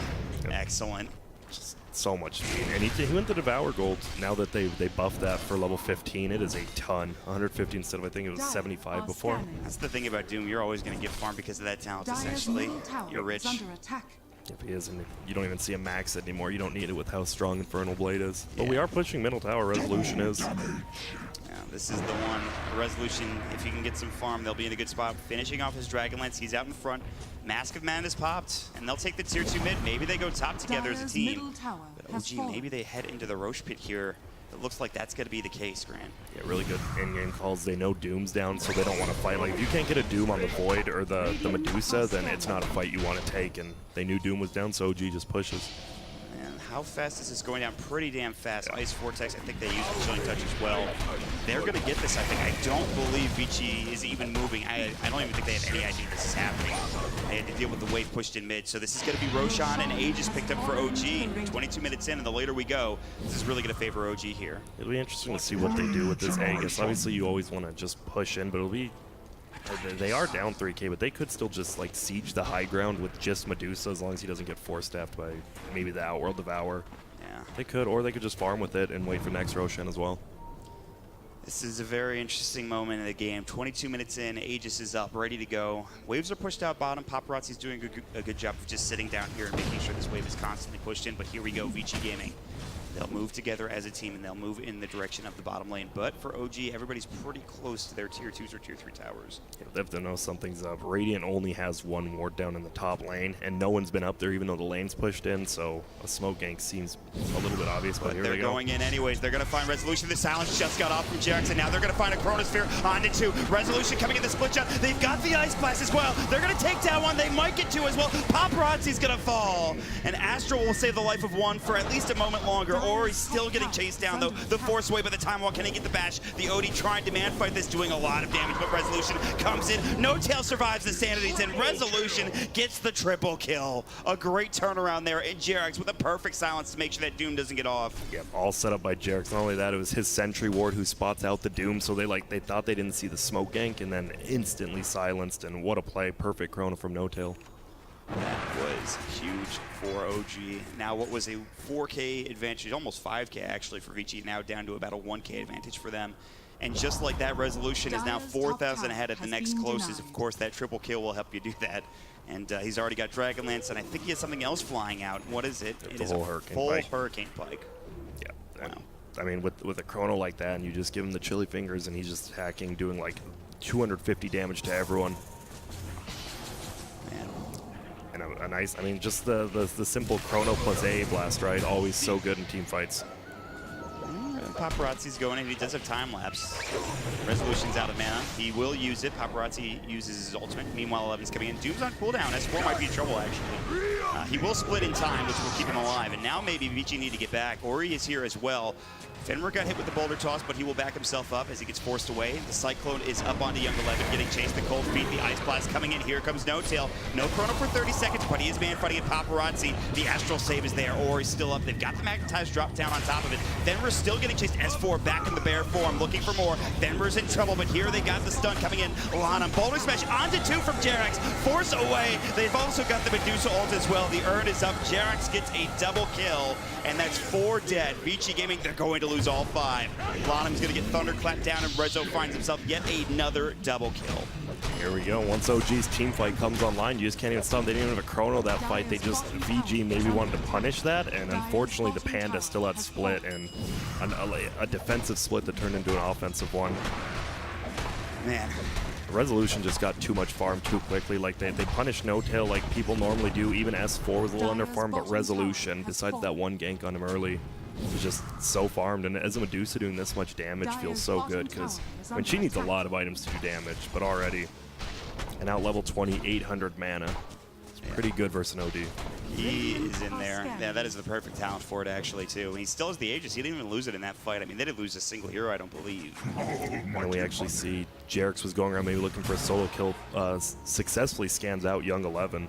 Yep. Excellent. Just so much speed. And he went to Devour Gold. Now that they buffed that for level 15, it is a ton. 150 instead of, I think it was 75 before. That's the thing about Doom. You're always going to get farm because of that talent, essentially. You're rich. If he is, and you don't even see him max it anymore. You don't need it with how strong Infernal Blade is. But yeah. we are pushing middle tower. Resolution is. Yeah, this is the one. Resolution, if you can get some farm, they'll be in a good spot. Finishing off his Dragonlance, he's out in front. Mask of Madness popped, and they'll take the tier 2 mid. Maybe they go top together as a team. But OG, maybe they head into the Roche pit here. It looks like that's going to be the case, Grant. Yeah, really good in-game calls. They know Doom's down, so they don't want to fight. Like, if you can't get a Doom on the Void or the Medusa, then it's not a fight you want to take. And they knew Doom was down, so OG just pushes. And how fast is this going down? Pretty damn fast. Ice Vortex, I think they use the Chilling Touch as well. They're going to get this, I think. I don't believe Vici is even moving. I don't even think they have any idea this is happening. They had to deal with the wave pushed in mid. So this is going to be Roshan, and Aegis picked up for OG. 22 minutes in, and the later we go, this is really going to favor OG here. It'll be interesting to see what they do with this Aegis. Obviously, you always want to just push in, but it'll be... They are down 3k, but they could still just like siege the high ground with just Medusa as long as he doesn't get force-staffed by maybe the Outworld Devour. Yeah. They could, or they could just farm with it and wait for next Roshan as well. This is a very interesting moment in the game. 22 minutes in, Aegis is up, ready to go. Waves are pushed out bottom. Paparazzi's doing a good job of just sitting down here and making sure this wave is constantly pushed in, but here we go, Vici Gaming. They'll move together as a team, and they'll move in the direction of the bottom lane. But for OG, everybody's pretty close to their tier 2s or tier 3 towers. Yeah, they have to know something's up. Radiant only has one ward down in the top lane, and no one's been up there even though the lane's pushed in, so a smoke gank seems a little bit obvious, but here they're they go. going in anyways. They're going to find Resolution. The Silence just got off from JerAx, and now they're going to find a Chronosphere onto 2. Resolution coming in the split shot. They've got the Ice Blast as well. They're going to take down one. They might get 2 as well. Paparazzi's going to fall, and Astral will save the life of one for at least a moment longer. Ori still getting chased down, though. The force away by the time walk. Can he get the bash? The OD trying to demand fight this, doing a lot of damage, but Resolution comes in. No Tail survives the Sanities, and Resolution gets the triple kill. A great turnaround there, and Jerax with a perfect silence to make sure that Doom doesn't get off. Yep, all set up by Jerax. Not only that, it was his Sentry Ward who spots out the Doom, so they thought they didn't see the smoke gank, and then instantly silenced, and what a play. Perfect Chrono from No Tail. That was huge for OG. Now what was a 4K advantage, almost 5K actually for Vici, now down to about a 1K advantage for them. And just like that, Resolution is now 4,000 ahead at the next closest. Of course, that triple kill will help you do that. And he's already got Dragon Lance, and I think he has something else flying out. What is it? It is a full Hurricane Pike. Yeah. Wow. I mean, with a Chrono like that, and you just give him the chili fingers, and he's just hacking, doing like 250 damage to everyone. Man. And a nice, I mean, just the simple Chrono plus A blast, right? Always so good in team fights. Paparazzi's going in. He does have time lapse. Resolution's out of mana. He will use it. Paparazzi uses his ultimate. Meanwhile, 11's coming in. Doom's on cooldown. S4 might be in trouble, actually. He will split in time, which will keep him alive. And now maybe Vici need to get back. Ori is here as well. Fenrir got hit with the boulder toss, but he will back himself up as he gets forced away. The Cyclone is up onto Young 11, getting chased. The cold feet, the Ice Blast coming in. Here comes No Tail. No Chrono for 30 seconds, but he is man fighting at Paparazzi. The Astral Save is there. Ori's still up. They've got the Magnetized drop down on top of it. Fenrir's still getting chased. S4 back in the bear form, looking for more. Fenrir's in trouble, but here they got the stun coming in. Lana, boulder smash onto 2 from Jerax. Force away. They've also got the Medusa ult as well. The urn is up. Jerax gets a double kill, and that's 4 dead. Vici Gaming, they're going to lose all 5. Lanham's going to get thunderclapped down, and Rezo finds himself yet another double kill. Here we go. Once OG's team fight comes online, you just can't even stop. They didn't even have a Chrono that fight. They just, VG maybe wanted to punish that, and unfortunately the Panda still had split, and a defensive split that turned into an offensive one. Man. Resolution just got too much farm too quickly. Like they punished No Tail like people normally do. Even S4 was a little under farm, but Resolution, besides that one gank on him early, was just so farmed. And as a Medusa doing this much damage feels so good, because when she needs a lot of items to do damage, but already, and out level 20, 800 mana. It's pretty good versus an OD. He is in there. Yeah, that is the perfect talent for it, actually, too. He still has the Aegis. He didn't even lose it in that fight. I mean, they didn't lose a single hero, I don't believe. And we actually see Jerax was going around maybe looking for a solo kill, successfully scans out Young 11.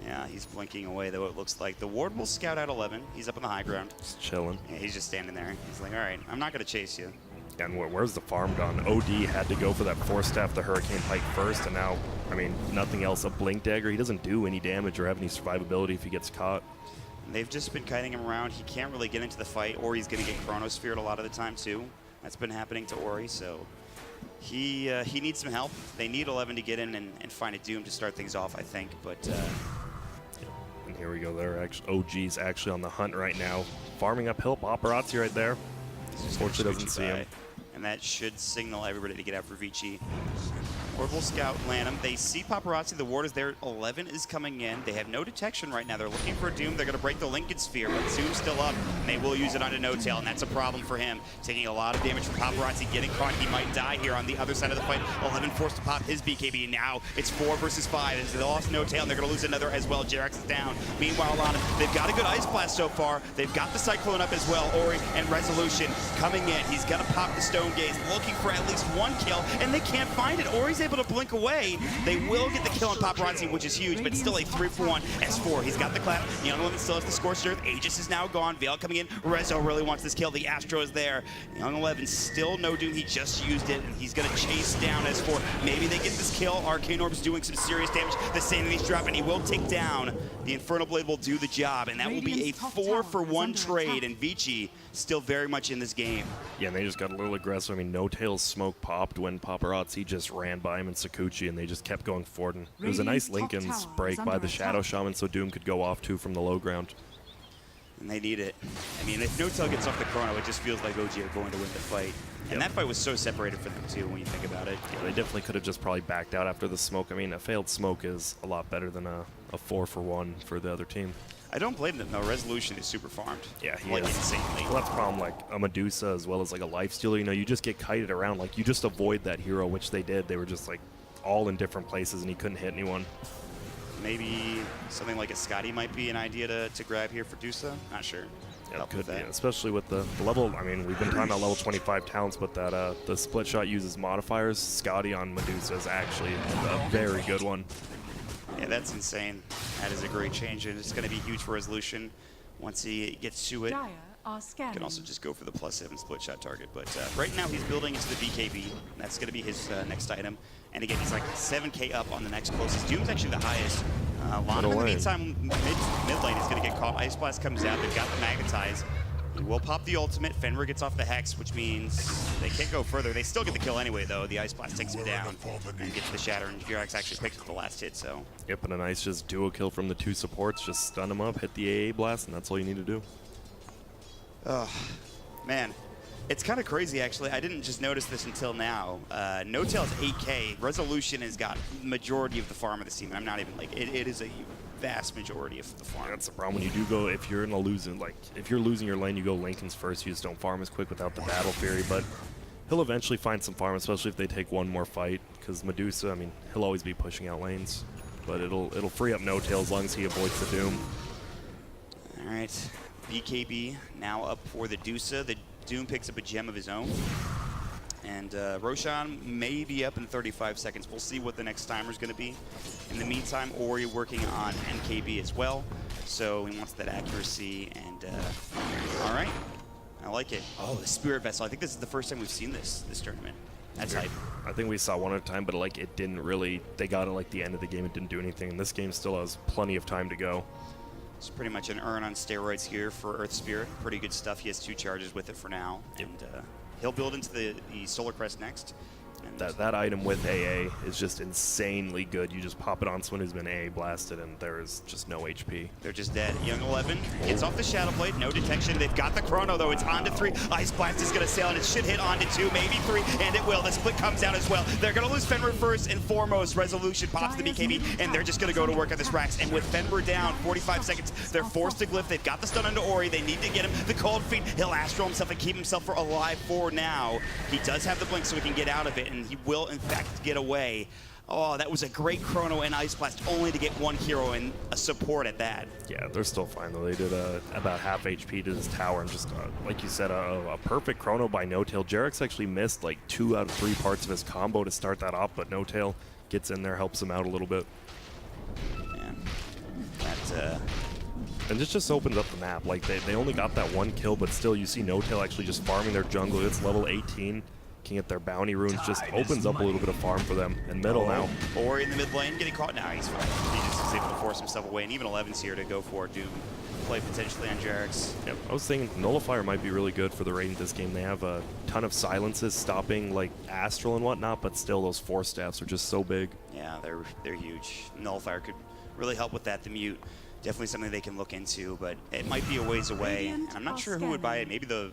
Yeah, he's blinking away, though, it looks like. The Ward will scout out 11. He's up on the high ground. Just chilling. Yeah, he's just standing there. He's like, all right, I'm not going to chase you. And where's the farm done? OD had to go for that 4-staff, the Hurricane Pike first, and now, I mean, nothing else. A Blink Dagger, he doesn't do any damage or have any survivability if he gets caught. And they've just been kiting him around. He can't really get into the fight, or he's going to get Chronosphered a lot of the time, too. That's been happening to Ori, so he needs some help. They need 11 to get in and find a Doom to start things off, I think, but... And here we go. They're actually, OG's actually on the hunt right now. Farming uphill, Paparazzi right there. Unfortunately doesn't see him. And that should signal everybody to get out for Vici. Ward will scout Lanham. They see Paparazzi. The ward is there. 11 is coming in. They have no detection right now. They're looking for a Doom. They're going to break the Lincoln Sphere, but Zoom's still up, and they will use it onto No Tail, and that's a problem for him. Taking a lot of damage from Paparazzi, getting caught. He might die here on the other side of the fight. 11 forced to pop his BKB, and now it's 4 versus 5. As they lost No Tail, and they're going to lose another as well. Jerax is down. Meanwhile, Lana, they've got a good Ice Blast so far. They've got the Cyclone up as well. Ori and Resolution coming in. He's going to pop the Stone Gaze, looking for at least 1 kill, and they can't find it. Ori's able to blink away. They will get the kill on Paparazzi, which is huge, but still a 3-for-1. S4, he's got the clap. The Young 11 still has the Scorched Earth. Aegis is now gone. Veil coming in. Rezo really wants this kill. The Astro is there. Young 11 still no Doom. He just used it, and he's going to chase down S4. Maybe they get this kill. Arcane Orb's doing some serious damage. The Sanity's dropping. He will take down. The Infernal Blade will do the job, and that will be a 4-for-1 trade, and Vici still very much in this game. Yeah, and they just got a little aggressive. I mean, No Tail's smoke popped when Paparazzi just ran by him and Sakuchi, and they just kept going forward. And it was a nice Lincoln's break by the Shadow Shaman, so Doom could go off too from the low ground. And they need it. I mean, if No Tail gets off the Chrono, it just feels like OG are going to win the fight. And that fight was so separated for them too when you think about it. Yeah, they definitely could have just probably backed out after the smoke. I mean, a failed smoke is a lot better than a 4-for-1 for the other team. I don't blame them though. Resolution is super farmed. Yeah, he like is. Insanely. Well, that's the problem, like a Medusa as well as like a Lifestealer. You know, you just get kited around. Like, you just avoid that hero, which they did. They were just like all in different places, and he couldn't hit anyone. Maybe something like a Scotty might be an idea to grab here for Dusa. Not sure. Yeah, help it could with be, that. especially with the level. I mean, we've been talking about level 25 talents, but that the split shot uses modifiers. Scotty on Medusa is actually a very good one. Yeah, that's insane. That is a great change, and it's going to be huge for Resolution once he gets to it. Dire are You scanning. can also just go for the +7 split shot target, but right now he's building into the BKB. That's going to be his next item. And again, he's like 7k up on the next closest. Doom's actually the highest. Lana, in the meantime, mid lane is going to get caught. Ice Blast comes out. They've got the Magnetize. He will pop the ultimate. Fenrir gets off the Hex, which means they can't go further. They still get the kill anyway, though. The Ice Blast takes him down and gets the Shatter, and Jirax actually picks up the last hit, so. Yep, and a nice just duo kill from the two supports. Just stun him up, hit the AA blast, and that's all you need to do. Oh, man. It's kind of crazy, actually. I didn't just notice this until now. No-Tail's 8k. Resolution has got majority of the farm of the team. I'm not even like, it is a vast majority of the farm. That's the problem when you do go, if you're in a losing, like, if you're losing your lane, you go Linken's first, you just don't farm as quick without the Battle Fury, but he'll eventually find some farm, especially if they take one more fight, because Medusa, I mean, he'll always be pushing out lanes, but it'll free up No-Tail as long as he avoids the Doom. All right, BKB now up for the Dusa. The Doom picks up a gem of his own. And Roshan may be up in 35 seconds. We'll see what the next timer is going to be. In the meantime, Ori working on NKB as well. So he wants that accuracy. And all right, I like it. Oh, the Spirit Vessel. I think this is the first time we've seen this tournament. That's hype. I think we saw one at a time, but like it didn't really, they got it like the end of the game, it didn't do anything. And this game still has plenty of time to go. It's pretty much an Urn on steroids here for Earth Spirit. Pretty good stuff. He has 2 charges with it for now. And he'll build into the Solar Crest next. And That item with AA is just insanely good. You just pop it on someone who's been AA blasted, and there is just no HP. they're just dead. Young 11 gets off the Shadow Blade, no detection. They've got the Chrono, though. It's on to 3. Ice Blast is going to sail, and it should hit on to 2, maybe 3, and it will. The split comes out as well. They're going to lose Fenrir first and foremost. Resolution pops the BKB, and they're just going to go to work on this Rax. And with Fenrir down, 45 seconds, they're forced to glyph. They've got the stun onto Ori. They need to get him. The Cold Feet, he'll Astral himself and keep himself alive for now. He does have the blink, so he can get out of it, and he will, in fact, get away. Oh, that was a great Chrono and Ice Blast, only to get one hero and a support at that. Yeah, they're still fine though. They did about half HP to this tower, and just like you said, a perfect Chrono by No-Tail. Jerax actually missed like 2 out of 3 parts of his combo to start that off, but No-Tail gets in there, helps him out a little bit. Yeah, that And this just opens up the map. Like they only got that 1 kill, but still you see No-Tail actually just farming their jungle. It's level 18. Can get their bounty runes, just opens up a little bit of farm for them. In middle now. Ori in the mid lane getting caught. Now he's fine. He just is able to force himself away, and even 11's here to go for Doom. Play potentially on Jerax. Yep. I was thinking Nullifier might be really good for the Radiant this game. They have a ton of silences stopping like Astral and whatnot, but still those 4 staffs are just so big. Yeah, they're huge. Nullifier could really help with that. The mute, definitely something they can look into, but it might be a ways away. And I'm not sure who would buy it. Maybe who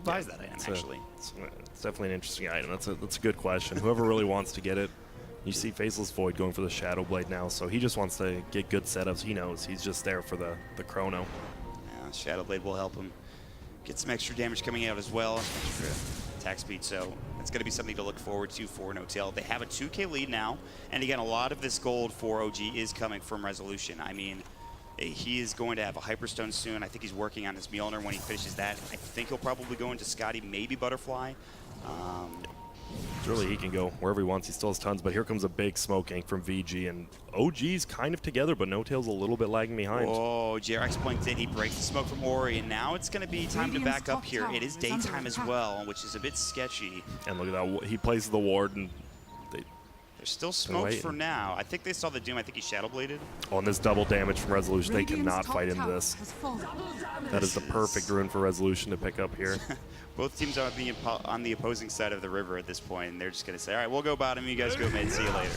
buys that item, actually? It's definitely an interesting item. That's a good question. Whoever really wants to get it. You see Faceless Void going for the Shadow Blade now, so he just wants to get good setups. He knows he's just there for the Chrono. Yeah, Shadow Blade will help him get some extra damage coming out as well, some extra attack speed, so it's going to be something to look forward to for No-Tail. They have a 2k lead now, and again, a lot of this gold for OG is coming from Resolution. I mean, he is going to have a Hyperstone soon. I think he's working on his Mjolnir. When he finishes that, I think he'll probably go into Scotty, maybe Butterfly. Really, he can go wherever he wants. He still has tons, but here comes a big smoke gank from VG, and OG's kind of together, but No-Tail's a little bit lagging behind. Oh, Jerax blinked in. He breaks the smoke from Ori, and now it's going to be time to back up here. It is daytime as well, which is a bit sketchy. And look at that. He plays the ward, and there's still smoke for now. I think they saw the Doom. I think he Shadow Bladed. On this double damage from Resolution, they cannot fight into this. That is the perfect rune for Resolution to pick up here. Both teams are on the opposing side of the river at this point, and they're just going to say, all right, we'll go bottom, you guys go mid, see you later.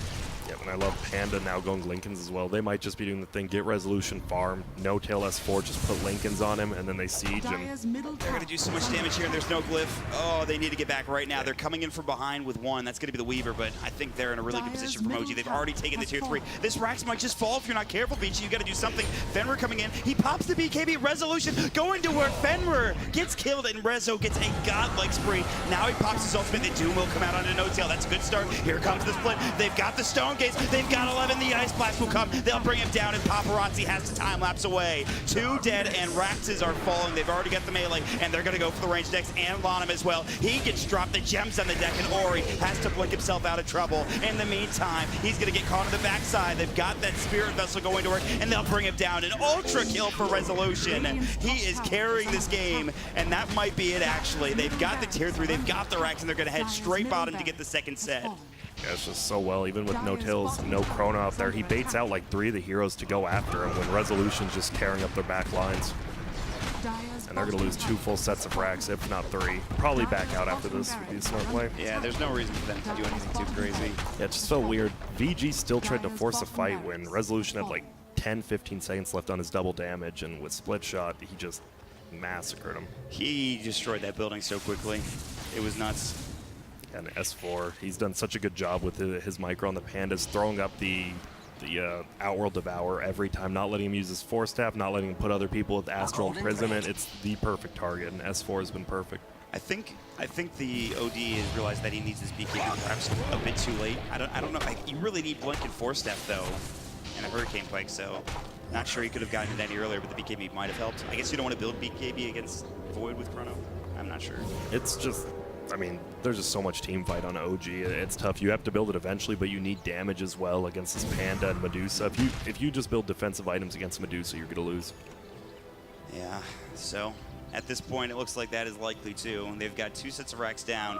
Yep, and I love Panda now going Lincolns as well. They might just be doing the thing, get Resolution farm, No-Tail S4, just put Lincolns on him, and then they siege him. They're going to do so much damage here, and there's no glyph. Oh, they need to get back right now. They're coming in from behind with 1. That's going to be the Weaver, but I think they're in a really good position for OG. They've already taken the tier 3. This Rax might just fall if you're not careful, Vici. You got to do something. Fenrir coming in. He pops the BKB. Resolution going to work. Fenrir gets killed, and Rezo gets a godlike spree. Now he pops his ultimate. The Doom will come out onto No-Tail. That's a good start. Here comes the split. They've got the stone. drone gates. They've got 11. The Ice Blast will come. They'll bring him down, and Paparazzi has to time lapse away. 2 dead, and Raxes are falling. They've already got the melee, and they're going to go for the range next, and Lonham as well. He gets dropped. The gems on the deck, and Ori has to blink himself out of trouble. In the meantime, he's going to get caught on the backside. They've got that Spirit Vessel going to work, and they'll bring him down. An ultra kill for Resolution. He is carrying this game, and that might be it, actually. They've got the tier 3, they've got the Rax, and they're going to head straight bottom to get the second set. Yeah, it's just so well, even with no Tills, no Chrono out there. He baits out like 3 of the heroes to go after him when Resolution's just tearing up their back lines. And they're going to lose 2 full sets of racks, if not 3. Probably back out after this would be a smart play. Yeah, there's no reason for them to do anything too crazy. Yeah, it's just so weird. VG still tried to force a fight when Resolution had like 10-15 seconds left on his double damage, and with split shot, he just massacred him. He destroyed that building so quickly. It was nuts. And S4, he's done such a good job with his micro on the Pandas, throwing up the Outworld Devour every time, not letting him use his Force Staff, not letting him put other people with Astral Imprisonment. It's the perfect target, and S4 has been perfect. I think the OD has realized that he needs his BKB perhaps a bit too late. I don't know. You really need Blink and Force Staff though, and a Hurricane Pike. So not sure he could have gotten it any earlier, but the BKB might have helped. I guess you don't want to build BKB against Void with Chrono. I'm not sure. It's just, I mean, there's just so much team fight on OG. It's tough. You have to build it eventually, but you need damage as well against this Panda and Medusa. If you just build defensive items against Medusa, you're going to lose. Yeah, so at this point, it looks like that is likely too. They've got 2 sets of racks down.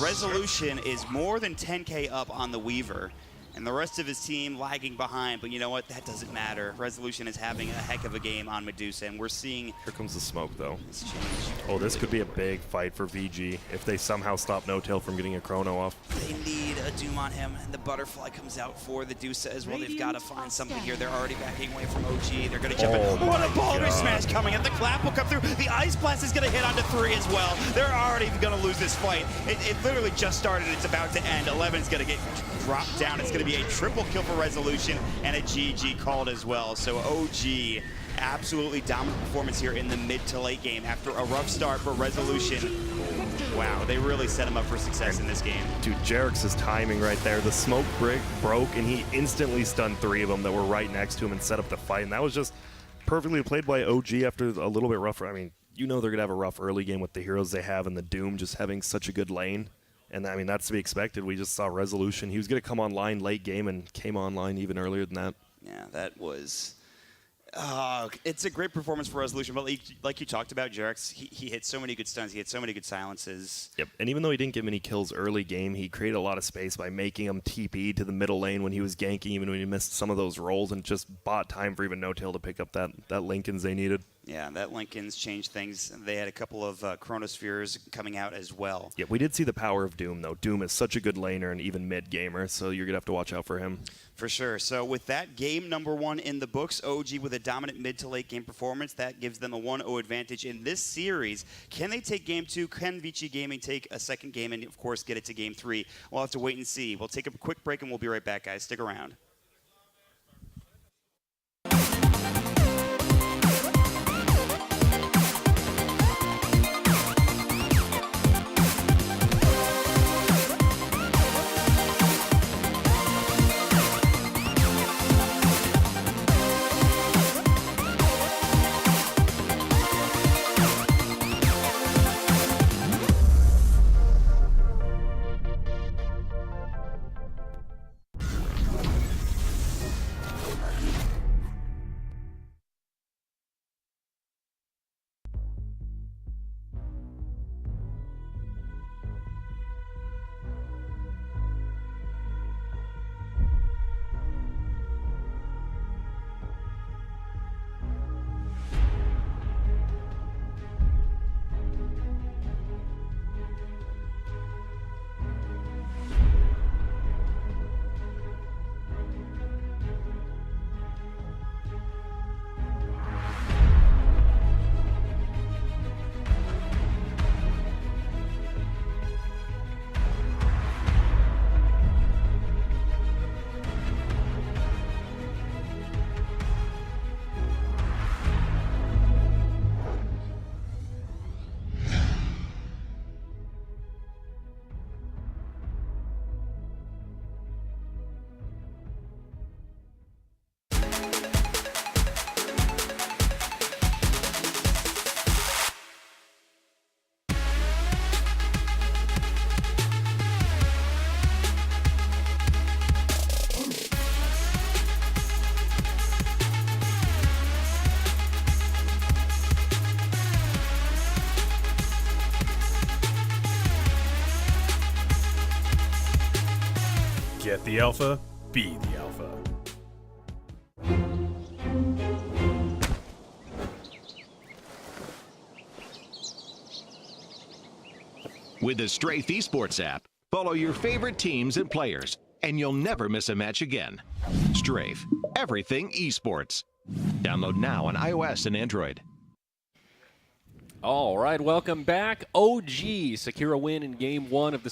Resolution is more than 10K up on the Weaver, and the rest of his team lagging behind. But you know what? That doesn't matter. Resolution is having a heck of a game on Medusa, and we're seeing... Here comes the smoke, though. This change. Oh, this could be a big fight for VG if they somehow stop No-Tail from getting a Chrono off. They need a Doom on him, and the Butterfly comes out for the Dusa as well. They've got to find something here. They're already backing away from OG. They're going to jump in. What a Baldur's Smash coming in. The clap will come through. The Ice Blast is going to hit onto 3 as well. They're already going to lose this fight. It literally just started. It's about to end. 11's going to get dropped down. It's going to be a triple kill for Resolution and a GG called as well. So OG, absolutely dominant performance here in the mid to late game after a rough start for Resolution. Wow, they really set him up for success in this game. Dude, Jerix's timing right there. The smoke break broke, and he instantly stunned 3 of them that were right next to him and set up the fight. And that was just perfectly played by OG after a little bit rougher. I mean, you know they're going to have a rough early game with the heroes they have and the Doom just having such a good lane. And, I mean, that's to be expected. We just saw Resolution. He was going to come online late game and came online even earlier than that. Yeah, that was... it's a great performance for Resolution, but like you talked about, Jerix, he hit so many good stuns, he hit so many good silences. Yep, and even though he didn't get many kills early game, he created a lot of space by making him TP to the middle lane when he was ganking, even when he missed some of those rolls, and just bought time for even No-Tail to pick up that Linken's they needed. Yeah, that Linken's changed things. They had a couple of Chronospheres coming out as well. Yeah, we did see the power of Doom, though. Doom is such a good laner and even mid-gamer, so you're going to have to watch out for him. For sure. So with that, game number 1 in the books, OG with a dominant mid to late game performance. That gives them a 1-0 advantage in this series. Can they take game 2? Can Vici Gaming take a second game and, of course, get it to game 3? We'll have to wait and see. We'll take a quick break, and we'll be right back, guys. Stick around. Get the alpha, be the alpha. With the Strafe Esports app, follow your favorite teams and players, and you'll never miss a match again. Strafe, everything esports. Download now on iOS and Android. All right, welcome back. OG secure a win in Game 1 of this